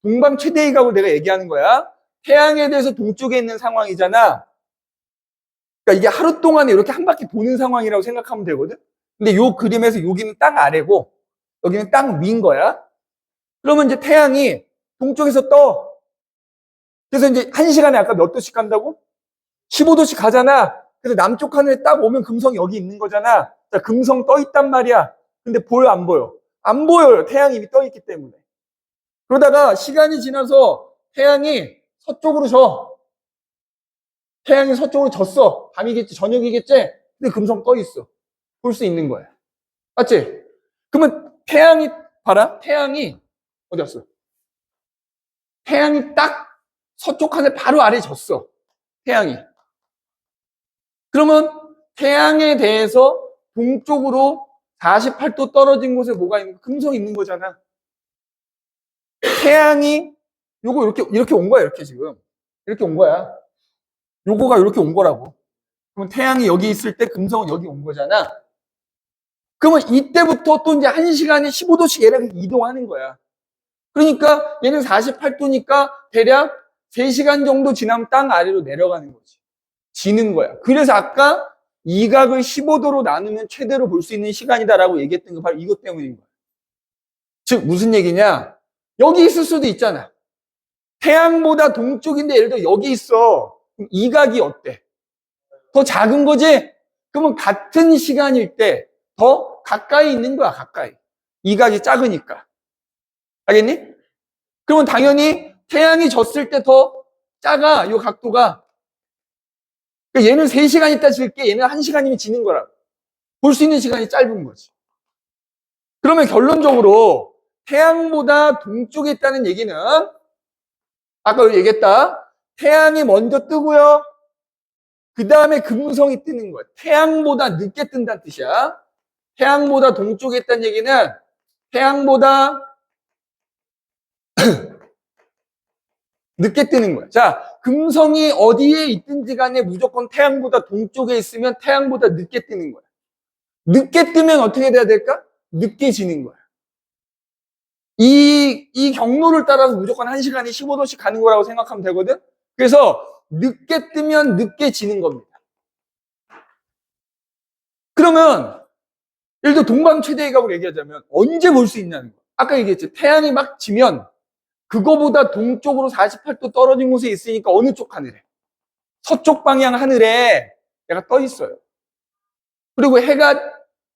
동방 최대이각으로 내가 얘기하는 거야. 태양에 대해서 동쪽에 있는 상황이잖아. 그러니까 이게 하루 동안에 이렇게 한 바퀴 도는 상황이라고 생각하면 되거든. 근데 요 그림에서 여기는 땅 아래고 여기는 땅 위인 거야. 그러면 이제 태양이 동쪽에서 떠. 그래서 이제 1시간에 아까 몇 도씩 간다고? 15도씩 가잖아. 그래서 남쪽 하늘에 딱 오면 금성이 여기 있는 거잖아. 자, 금성 떠 있단 말이야. 근데 보여 안 보여? 안 보여요. 태양이 이미 떠 있기 때문에. 그러다가 시간이 지나서 태양이 서쪽으로 져. 태양이 서쪽으로 졌어. 밤이겠지, 저녁이겠지? 근데 금성 떠 있어. 볼 수 있는 거야. 맞지? 그러면 태양이, 봐라. 태양이, 어디 갔어? 태양이 딱 서쪽 하늘 바로 아래에 졌어. 태양이. 그러면 태양에 대해서 동쪽으로 48도 떨어진 곳에 뭐가 있는, 금성이 있는 거잖아. 태양이, 요거 이렇게 온 거야, 이렇게 지금. 이렇게 온 거야. 요거가 이렇게 온 거라고. 그러면 태양이 여기 있을 때 금성은 여기 온 거잖아. 그러면 이때부터 또 이제 1시간에 15도씩 얘랑 이동하는 거야. 그러니까 얘는 48도니까 대략 3시간 정도 지나면 땅 아래로 내려가는 거지. 지는 거야. 그래서 아까 이 각을 15도로 나누면 최대로 볼 수 있는 시간이다라고 얘기했던 게 바로 이것 때문인 거야. 즉 무슨 얘기냐? 여기 있을 수도 있잖아. 태양보다 동쪽인데 예를 들어 여기 있어. 그럼 이 각이 어때? 더 작은 거지? 그러면 같은 시간일 때 더 가까이 있는 거야, 가까이. 이 각이 작으니까. 알겠니? 그러면 당연히 태양이 졌을 때 더 작아, 이 각도가. 그러니까 얘는 3시간 있다 질게, 얘는 1시간이면 지는 거라고. 볼 수 있는 시간이 짧은 거지. 그러면 결론적으로 태양보다 동쪽에 있다는 얘기는 아까 얘기했다. 태양이 먼저 뜨고요. 그 다음에 금성이 뜨는 거야. 태양보다 늦게 뜬다는 뜻이야. 태양보다 동쪽에 있다는 얘기는 태양보다 늦게 뜨는 거야. 자, 금성이 어디에 있든지 간에 무조건 태양보다 동쪽에 있으면 태양보다 늦게 뜨는 거야. 늦게 뜨면 어떻게 돼야 될까? 늦게 지는 거야. 이 경로를 따라서 무조건 1시간이 15도씩 가는 거라고 생각하면 되거든? 그래서 늦게 뜨면 늦게 지는 겁니다. 그러면 예를 들어 동방 최대이각으로 얘기하자면 언제 볼 수 있냐는 거야. 아까 얘기했지. 태양이 막 지면 그거보다 동쪽으로 48도 떨어진 곳에 있으니까 어느 쪽 하늘에? 서쪽 방향 하늘에 얘가 떠 있어요. 그리고 해가,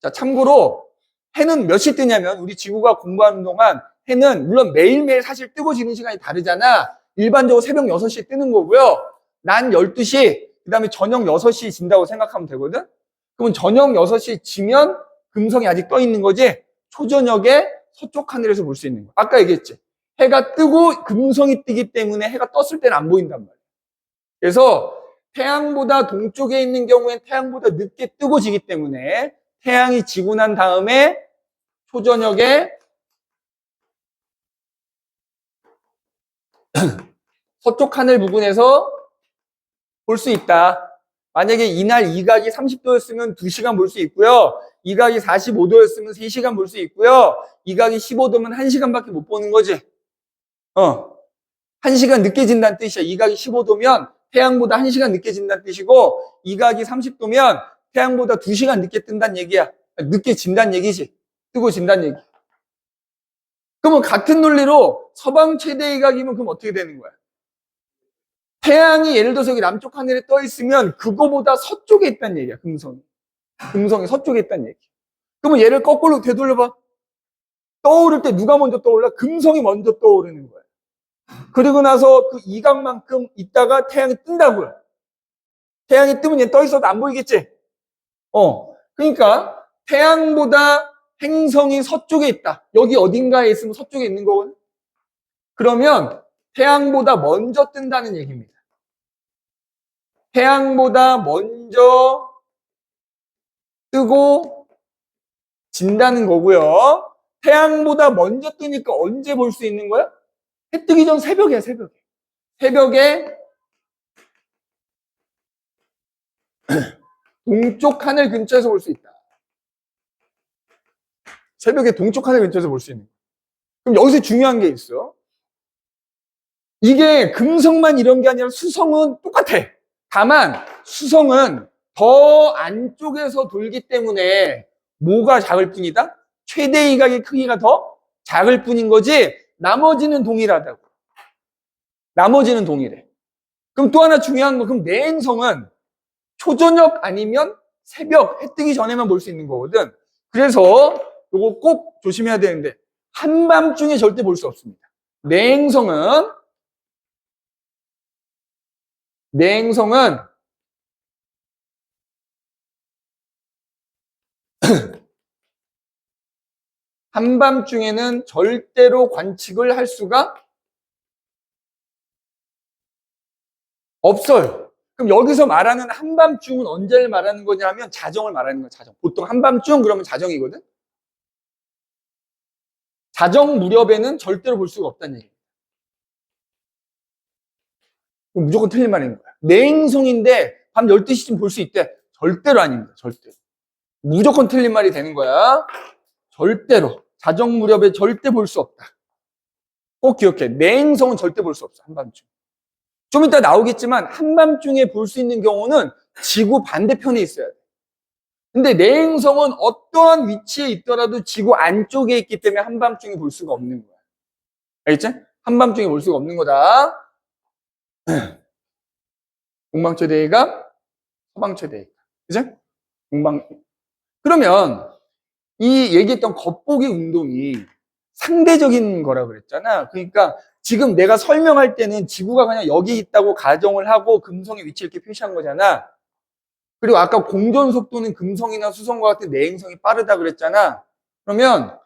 자, 참고로 해는 몇 시 뜨냐면 우리 지구가 공부하는 동안 해는 물론 매일매일 사실 뜨고 지는 시간이 다르잖아. 일반적으로 새벽 6시에 뜨는 거고요. 난 12시, 그 다음에 저녁 6시에 진다고 생각하면 되거든? 그러면 저녁 6시에 지면 금성이 아직 떠 있는 거지 초저녁에 서쪽 하늘에서 볼 수 있는 거야. 아까 얘기했지. 해가 뜨고 금성이 뜨기 때문에 해가 떴을 때는 안 보인단 말이야. 그래서 태양보다 동쪽에 있는 경우엔 태양보다 늦게 뜨고 지기 때문에 태양이 지고 난 다음에 초저녁에 서쪽 하늘 부분에서 볼 수 있다. 만약에 이날 이각이 30도였으면 2시간 볼 수 있고요. 이각이 45도였으면 3시간 볼 수 있고요. 이각이 15도면 1시간밖에 못 보는 거지. 1시간 늦게 진다는 뜻이야. 이각이 15도면 태양보다 1시간 늦게 진다는 뜻이고 이각이 30도면 태양보다 2시간 늦게 뜬다는 얘기야. 늦게 진다는 얘기지. 뜨고 진다는 얘기. 그러면 같은 논리로 서방 최대 이각이면 그럼 어떻게 되는 거야? 태양이 예를 들어서 여기 남쪽 하늘에 떠 있으면 그거보다 서쪽에 있다는 얘기야. 금성이. 금성이 서쪽에 있다는 얘기. 그러면 얘를 거꾸로 되돌려봐. 떠오를 때 누가 먼저 떠올라? 금성이 먼저 떠오르는 거야. 그리고 나서 그 이각만큼 있다가 태양이 뜬다고요. 태양이 뜨면 얘 떠 있어도 안 보이겠지? 그러니까 태양보다 행성이 서쪽에 있다. 여기 어딘가에 있으면 서쪽에 있는 거거든. 그러면 태양보다 먼저 뜬다는 얘기입니다. 태양보다 먼저 뜨고 진다는 거고요. 태양보다 먼저 뜨니까 언제 볼 수 있는 거야? 해 뜨기 전 새벽이야, 새벽에. 새벽에 동쪽 하늘 근처에서 볼 수 있다. 새벽에 동쪽 하늘 근처에서 볼 수 있는 거야. 그럼 여기서 중요한 게 있어. 이게 금성만 이런 게 아니라 수성은 똑같아. 다만 수성은 더 안쪽에서 돌기 때문에 뭐가 작을 뿐이다? 최대 이각의 크기가 더 작을 뿐인 거지 나머지는 동일하다고. 나머지는 동일해. 그럼 또 하나 중요한 거, 그럼 내행성은 초저녁 아니면 새벽 해 뜨기 전에만 볼 수 있는 거거든. 그래서 이거 꼭 조심해야 되는데 한밤중에 절대 볼 수 없습니다. 내행성은 한밤중에는 절대로 관측을 할 수가 없어요. 그럼 여기서 말하는 한밤중은 언제를 말하는 거냐면 자정을 말하는 거야. 자정. 보통 한밤중 그러면 자정이거든. 자정 무렵에는 절대로 볼 수가 없다는 얘기예요. 무조건 틀린 말인 거야. 내행성인데 밤 12시쯤 볼 수 있대. 절대로 아닙니다. 절대로. 무조건 틀린 말이 되는 거야. 절대로. 자정 무렵에 절대 볼 수 없다. 꼭 기억해. 내행성은 절대 볼 수 없어. 한밤중. 좀 이따 나오겠지만 한밤중에 볼 수 있는 경우는 지구 반대편에 있어야 돼. 근데 내행성은 어떠한 위치에 있더라도 지구 안쪽에 있기 때문에 한밤중에 볼 수가 없는 거야. 알겠지? 한밤중에 볼 수가 없는 거다. 동방 최대이각, 서방 최대이각. 그죠? 그러면 이 얘기했던 겉보기 운동이 상대적인 거라고 그랬잖아. 그러니까 지금 내가 설명할 때는 지구가 그냥 여기 있다고 가정을 하고 금성의 위치 이렇게 표시한 거잖아. 그리고 아까 공전 속도는 금성이나 수성과 같은 내행성이 빠르다 그랬잖아. 그러면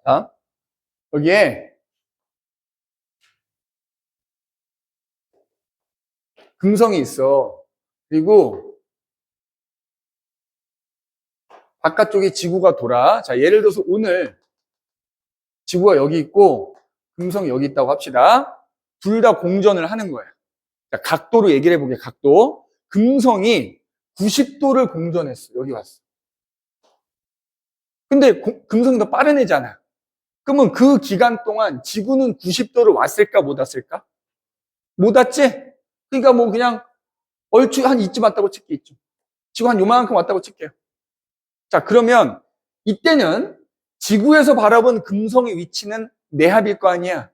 자, 여기에 금성이 있어. 그리고 바깥쪽에 지구가 돌아. 자, 예를 들어서 오늘 지구가 여기 있고 금성이 여기 있다고 합시다. 둘 다 공전을 하는 거야. 자, 각도로 얘기를 해보게, 각도. 금성이 90도를 공전했어. 여기 왔어. 근데 금성이 더 빠른 애잖아. 그러면 그 기간 동안 지구는 90도를 왔을까, 못 왔을까? 못 왔지? 그러니까 뭐 그냥 얼추 한 이쯤 왔다고 칠게, 이쯤. 지구 한 요만큼 왔다고 칠게요. 자, 그러면 이때는 지구에서 바라본 금성의 위치는 내합일 거 아니야?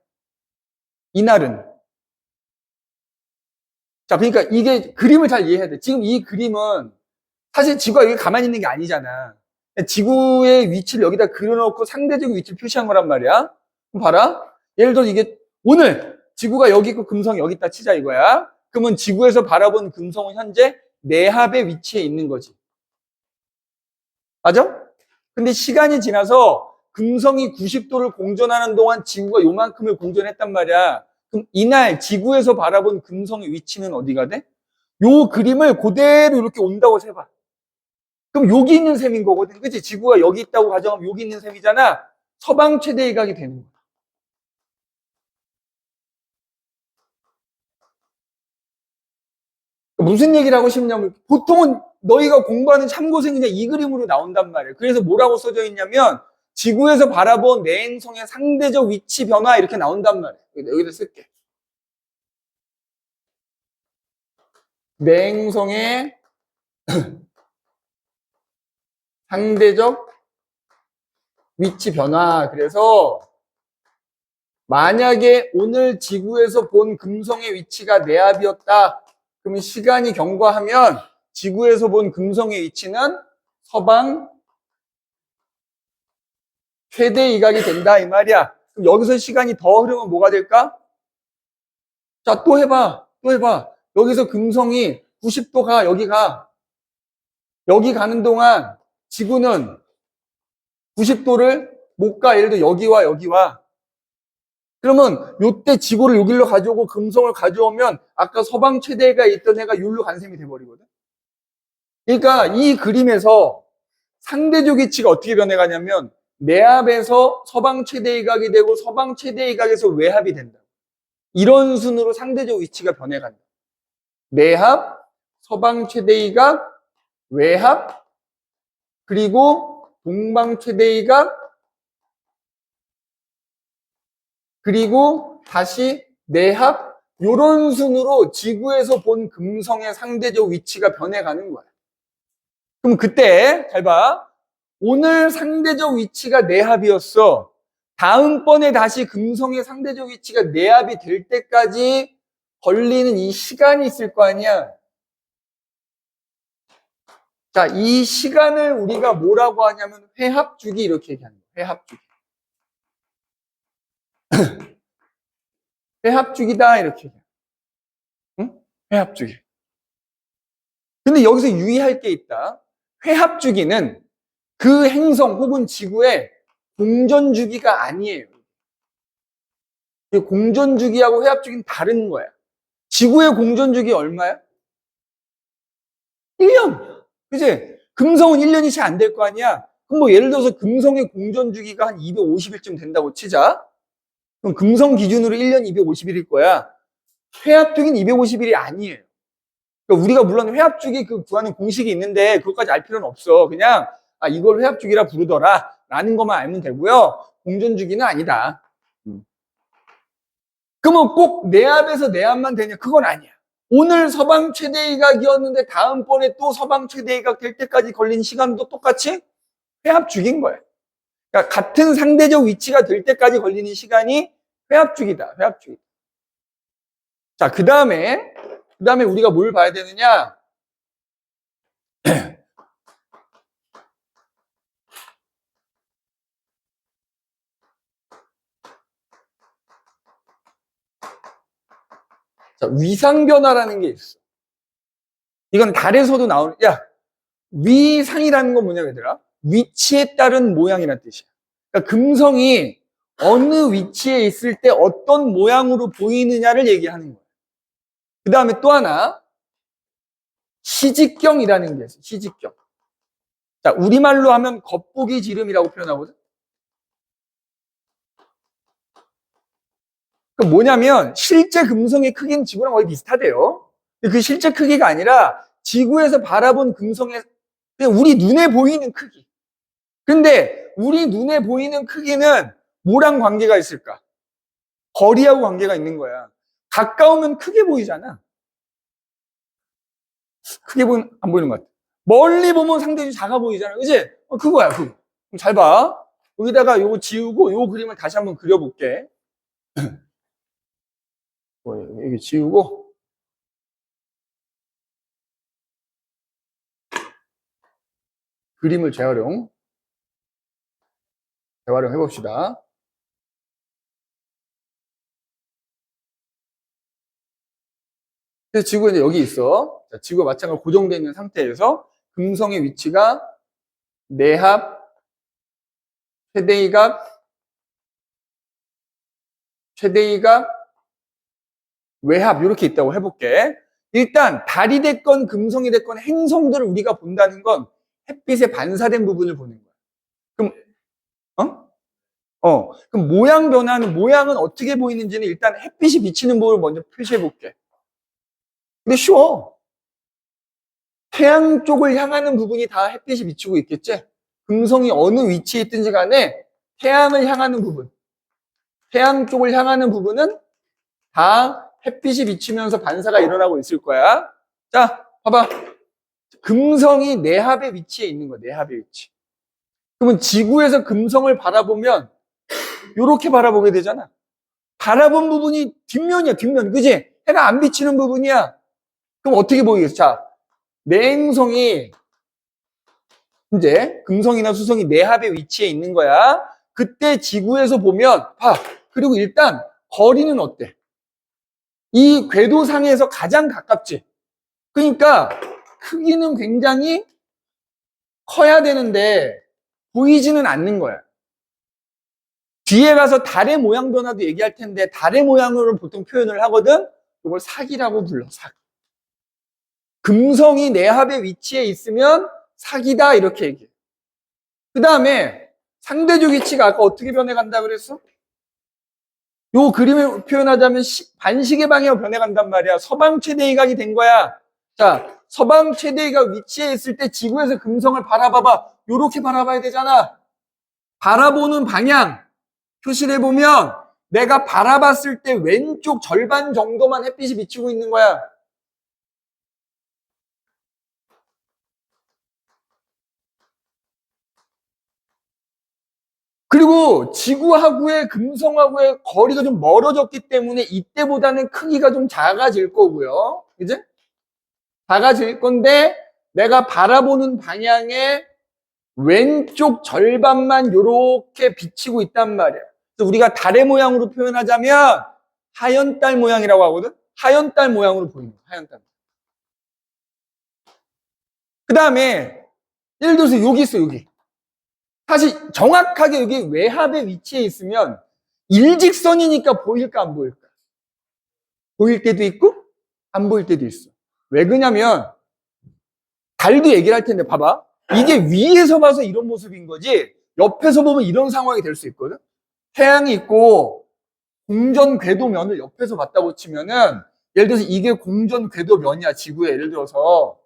이날은. 자, 그러니까 이게 그림을 잘 이해해야 돼. 지금 이 그림은 사실 지구가 여기 가만히 있는 게 아니잖아. 지구의 위치를 여기다 그려놓고 상대적인 위치를 표시한 거란 말이야. 그럼 봐라. 예를 들어 이게 오늘 지구가 여기 있고 금성이 여기 있다 치자 이거야. 그러면 지구에서 바라본 금성은 현재 내합의 위치에 있는 거지. 맞아? 근데 시간이 지나서 금성이 90도를 공전하는 동안 지구가 요만큼을 공전했단 말이야. 그럼 이날 지구에서 바라본 금성의 위치는 어디가 돼? 요 그림을 그대로 이렇게 온다고 해봐. 그럼 여기 있는 셈인 거거든. 그치? 지구가 여기 있다고 가정하면 여기 있는 셈이잖아. 서방 최대 이각이 되는 거야. 무슨 얘기를 하고 싶냐면 보통은 너희가 공부하는 참고생이 그냥 이 그림으로 나온단 말이에요. 그래서 뭐라고 써져 있냐면 지구에서 바라본 내행성의 상대적 위치 변화 이렇게 나온단 말이에요. 여기다 쓸게. 내행성의 상대적 위치 변화. 그래서 만약에 오늘 지구에서 본 금성의 위치가 내압이었다. 그러면 시간이 경과하면 지구에서 본 금성의 위치는 서방 최대 이각이 된다 이 말이야. 그럼 여기서 시간이 더 흐르면 뭐가 될까? 자, 또 해봐. 또 해봐. 여기서 금성이 90도 가, 여기 가. 여기 가는 동안 지구는 90도를 못 가. 예를 들어 여기와 여기와. 그러면 요때 지구를 여기로 가져오고 금성을 가져오면 아까 서방 최대가 있던 애가 율로 간 셈이 돼버리거든. 그러니까 이 그림에서 상대적 위치가 어떻게 변해가냐면 내합에서 서방 최대 이각이 되고 서방 최대 이각에서 외합이 된다. 이런 순으로 상대적 위치가 변해간다. 내합, 서방 최대 이각, 외합, 그리고 동방 최대 이각, 그리고 다시 내합, 이런 순으로 지구에서 본 금성의 상대적 위치가 변해가는 거야. 그럼 그때 잘 봐. 오늘 상대적 위치가 내합이었어. 다음번에 다시 금성의 상대적 위치가 내합이 될 때까지 걸리는 이 시간이 있을 거 아니야. 자, 이 시간을 우리가 뭐라고 하냐면 회합주기 이렇게 얘기하는 거야. 회합주기. 회합주기다 이렇게 얘기해. 응? 회합주기. 근데 여기서 유의할 게 있다. 회합주기는 그 행성 혹은 지구의 공전주기가 아니에요. 공전주기하고 회합주기는 다른 거야. 지구의 공전주기 얼마야? 1년. 그치? 금성은 1년이 채 안 될 거 아니야? 그럼 뭐 예를 들어서 금성의 공전주기가 한 250일쯤 된다고 치자. 그럼 금성 기준으로 1년 250일일 거야. 회합주기는 250일이 아니에요. 그러니까 우리가 물론 회합주기 그 구하는 공식이 있는데 그것까지 알 필요는 없어. 그냥 이걸 회합주기라 부르더라 라는 것만 알면 되고요. 공전주기는 아니다. 그러면 꼭 내합에서 내합만 되냐? 그건 아니야. 오늘 서방 최대이각이었는데 다음번에 또 서방 최대이각 될 때까지 걸린 시간도 똑같이 회합주기인 거야. 그러니까 같은 상대적 위치가 될 때까지 걸리는 시간이 회합주기다. 회합주기. 자, 그 다음에 우리가 뭘 봐야 되느냐? 자, 위상 변화라는 게 있어. 이건 달에서도 나오는, 야, 위상이라는 건 뭐냐, 얘들아? 위치에 따른 모양이라는 뜻이야. 그러니까 금성이 어느 위치에 있을 때 어떤 모양으로 보이느냐를 얘기하는 거야. 그 다음에 또 하나, 시직경이라는 게 있어, 시직경. 자, 우리말로 하면 겉보기 지름이라고 표현하거든. 그 뭐냐면, 실제 금성의 크기는 지구랑 거의 비슷하대요. 근데 그 실제 크기가 아니라, 지구에서 바라본 금성의, 그냥 우리 눈에 보이는 크기. 근데, 우리 눈에 보이는 크기는 뭐랑 관계가 있을까? 거리하고 관계가 있는 거야. 가까우면 크게 보이잖아. 크게 보이는, 안 보이는 것 같아. 멀리 보면 상당히 작아 보이잖아. 그지? 그거야, 그거. 그럼 잘 봐. 여기다가 요거 지우고, 요 그림을 다시 한번 그려볼게. 여기 지우고, 그림을 재활용 해봅시다. 그래서 지구가 이제 여기 있어. 자, 지구가 마찬가지로 고정되어 있는 상태에서 금성의 위치가 내합, 최대이각, 최대이각, 외합 이렇게 있다고 해볼게. 일단 달이 됐건 금성이 됐건 행성들을 우리가 본다는 건 햇빛에 반사된 부분을 보는 거야. 그럼 그럼 모양은 어떻게 보이는지는 일단 햇빛이 비치는 부분을 먼저 표시해 볼게. 근데 쉬워. 태양 쪽을 향하는 부분이 다 햇빛이 비치고 있겠지? 금성이 어느 위치에 있든지 간에 태양을 향하는 부분, 태양 쪽을 향하는 부분은 다 햇빛이 비치면서 반사가 일어나고 있을 거야. 자, 봐봐. 금성이 내합의 위치에 있는 거야, 내합의 위치. 그러면 지구에서 금성을 바라보면 이렇게 바라보게 되잖아. 바라본 부분이 뒷면이야, 뒷면. 그지? 해가 안 비치는 부분이야. 그럼 어떻게 보이겠어? 자, 내행성이 이제 금성이나 수성이 내합의 위치에 있는 거야. 그때 지구에서 보면 봐. 그리고 일단 거리는 어때? 이 궤도상에서 가장 가깝지. 그러니까 크기는 굉장히 커야 되는데 보이지는 않는 거야. 뒤에 가서 달의 모양 변화도 얘기할 텐데 달의 모양으로 보통 표현을 하거든. 이걸 사기라고 불러. 사기. 금성이 내합의 위치에 있으면 사기다 이렇게 얘기해. 그 다음에 상대적 위치가 아까 어떻게 변해간다 그랬어? 요 그림을 표현하자면 반시계 방향으로 변해간단 말이야. 서방 최대이각이 된 거야. 자, 서방 최대이각 위치에 있을 때 지구에서 금성을 바라봐봐. 요렇게 바라봐야 되잖아. 바라보는 방향 표시를 해보면 내가 바라봤을 때 왼쪽 절반 정도만 햇빛이 비치고 있는 거야. 그리고 지구하고의 금성하고의 거리가 좀 멀어졌기 때문에 이때보다는 크기가 좀 작아질 거고요. 그지? 작아질 건데 내가 바라보는 방향의 왼쪽 절반만 이렇게 비치고 있단 말이야. 그래서 우리가 달의 모양으로 표현하자면 하얀 달 모양이라고 하거든. 하얀 달 모양으로 보이는 거야. 하얀 달. 그 다음에 예를 들어서 여기 있어, 여기. 사실 정확하게 여기 외합의 위치에 있으면 일직선이니까 보일까 안 보일까? 보일 때도 있고 안 보일 때도 있어. 왜 그러냐면 달도 얘기를 할 텐데 봐봐. 이게 위에서 봐서 이런 모습인 거지 옆에서 보면 이런 상황이 될 수 있거든. 태양이 있고 공전 궤도면을 옆에서 봤다고 치면은 예를 들어서 이게 공전 궤도면이야 지구에 예를 들어서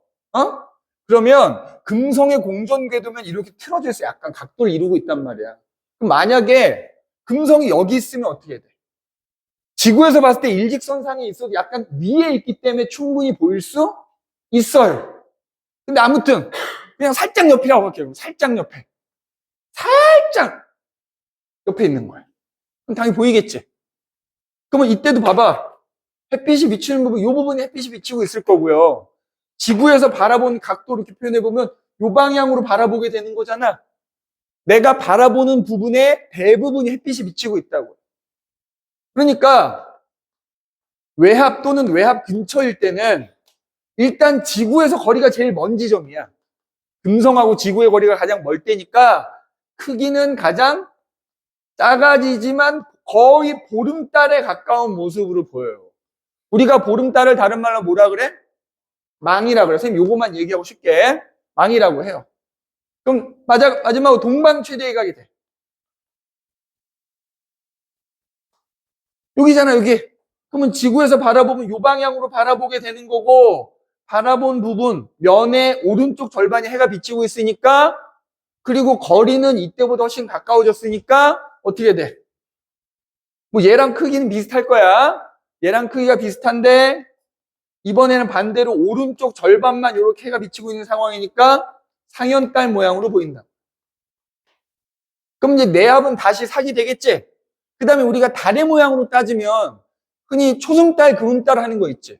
그러면 금성의 공전 궤도면 이렇게 틀어져 있어 약간 각도를 이루고 있단 말이야. 그럼 만약에 금성이 여기 있으면 어떻게 돼? 지구에서 봤을 때 일직선상에 있어도 약간 위에 있기 때문에 충분히 보일 수 있어요. 근데 아무튼 그냥 살짝 옆이라고 할게요. 살짝 옆에. 살짝 옆에 있는 거야. 그럼 당연히 보이겠지. 그러면 이때도 봐봐. 햇빛이 비치는 부분, 이 부분에 햇빛이 비치고 있을 거고요. 지구에서 바라본 각도 이렇게 표현해보면 이 방향으로 바라보게 되는 거잖아. 내가 바라보는 부분에 대부분이 햇빛이 비치고 있다고. 그러니까 외합 또는 외합 근처일 때는 일단 지구에서 거리가 제일 먼 지점이야. 금성하고 지구의 거리가 가장 멀 때니까 크기는 가장 작아지지만 거의 보름달에 가까운 모습으로 보여요. 우리가 보름달을 다른 말로 뭐라 그래? 망이라 그래. 선생님 요거만 얘기하고 쉽게 망이라고 해요. 그럼 마지막으로 동방 최대이각이 돼. 여기잖아, 여기. 그러면 지구에서 바라보면 요 방향으로 바라보게 되는 거고, 바라본 부분, 면의 오른쪽 절반이 해가 비치고 있으니까, 그리고 거리는 이때보다 훨씬 가까워졌으니까, 어떻게 돼? 뭐 얘랑 크기는 비슷할 거야. 얘랑 크기가 비슷한데, 이번에는 반대로 오른쪽 절반만 이렇게 해가 비치고 있는 상황이니까, 상현달 모양으로 보인다. 그럼 이제 내압은 다시 사기 되겠지? 그 다음에 우리가 달의 모양으로 따지면 흔히 초승달, 금음달 하는 거 있지?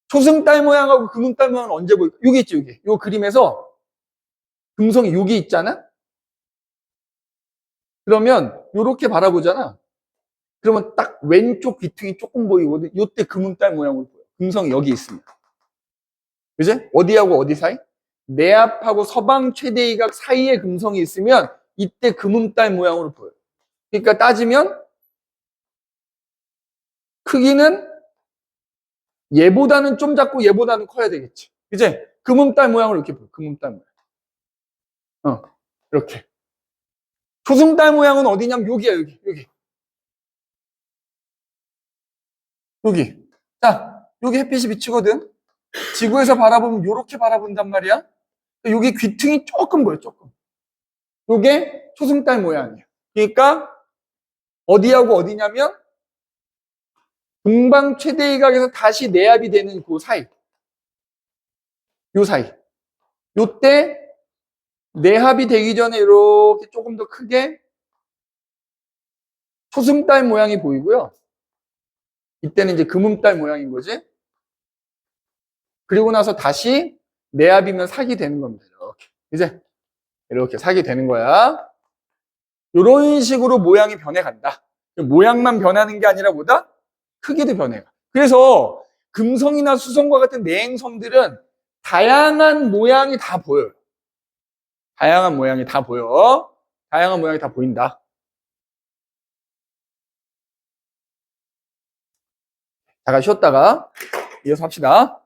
초승달 모양하고 금음달 모양은 언제 보일까? 여기 있지, 여기. 요 그림에서 금성이 여기 있잖아? 그러면 요렇게 바라보잖아. 그러면 딱 왼쪽 귀퉁이 조금 보이거든. 요때 금음달 모양으로 보여. 금성이 여기 있습니다. 그지? 어디하고 어디 사이? 내압하고 서방 최대이각 사이에 금성이 있으면 이때 금음달 모양으로 보여. 그러니까 따지면 크기는 얘보다는 좀 작고 얘보다는 커야 되겠지. 그지? 금음달 모양으로 이렇게 보여. 금음달 모양. 이렇게. 초승달 모양은 어디냐면 여기야, 여기. 여기. 자, 여기 햇빛이 비치거든. 지구에서 바라보면 이렇게 바라본단 말이야. 여기 귀퉁이 조금 보여, 조금. 요게 초승달 모양이야. 그러니까 어디하고 어디냐면 동방 최대이각에서 다시 내압이 되는 그 사이. 요 사이. 요때 내합이 되기 전에 이렇게 조금 더 크게 초승달 모양이 보이고요. 이때는 이제 금음달 모양인 거지. 그리고 나서 다시 내압이면 사기 되는 겁니다. 이렇게. 이제 이렇게 사기 되는 거야. 이런 식으로 모양이 변해간다. 모양만 변하는 게 아니라 뭐다? 크기도 변해가. 그래서 금성이나 수성과 같은 내행성들은 다양한 모양이 다 보여요. 다양한 모양이 다 보여. 다양한 모양이 다 보인다. 잠깐 쉬었다가 이어서 합시다.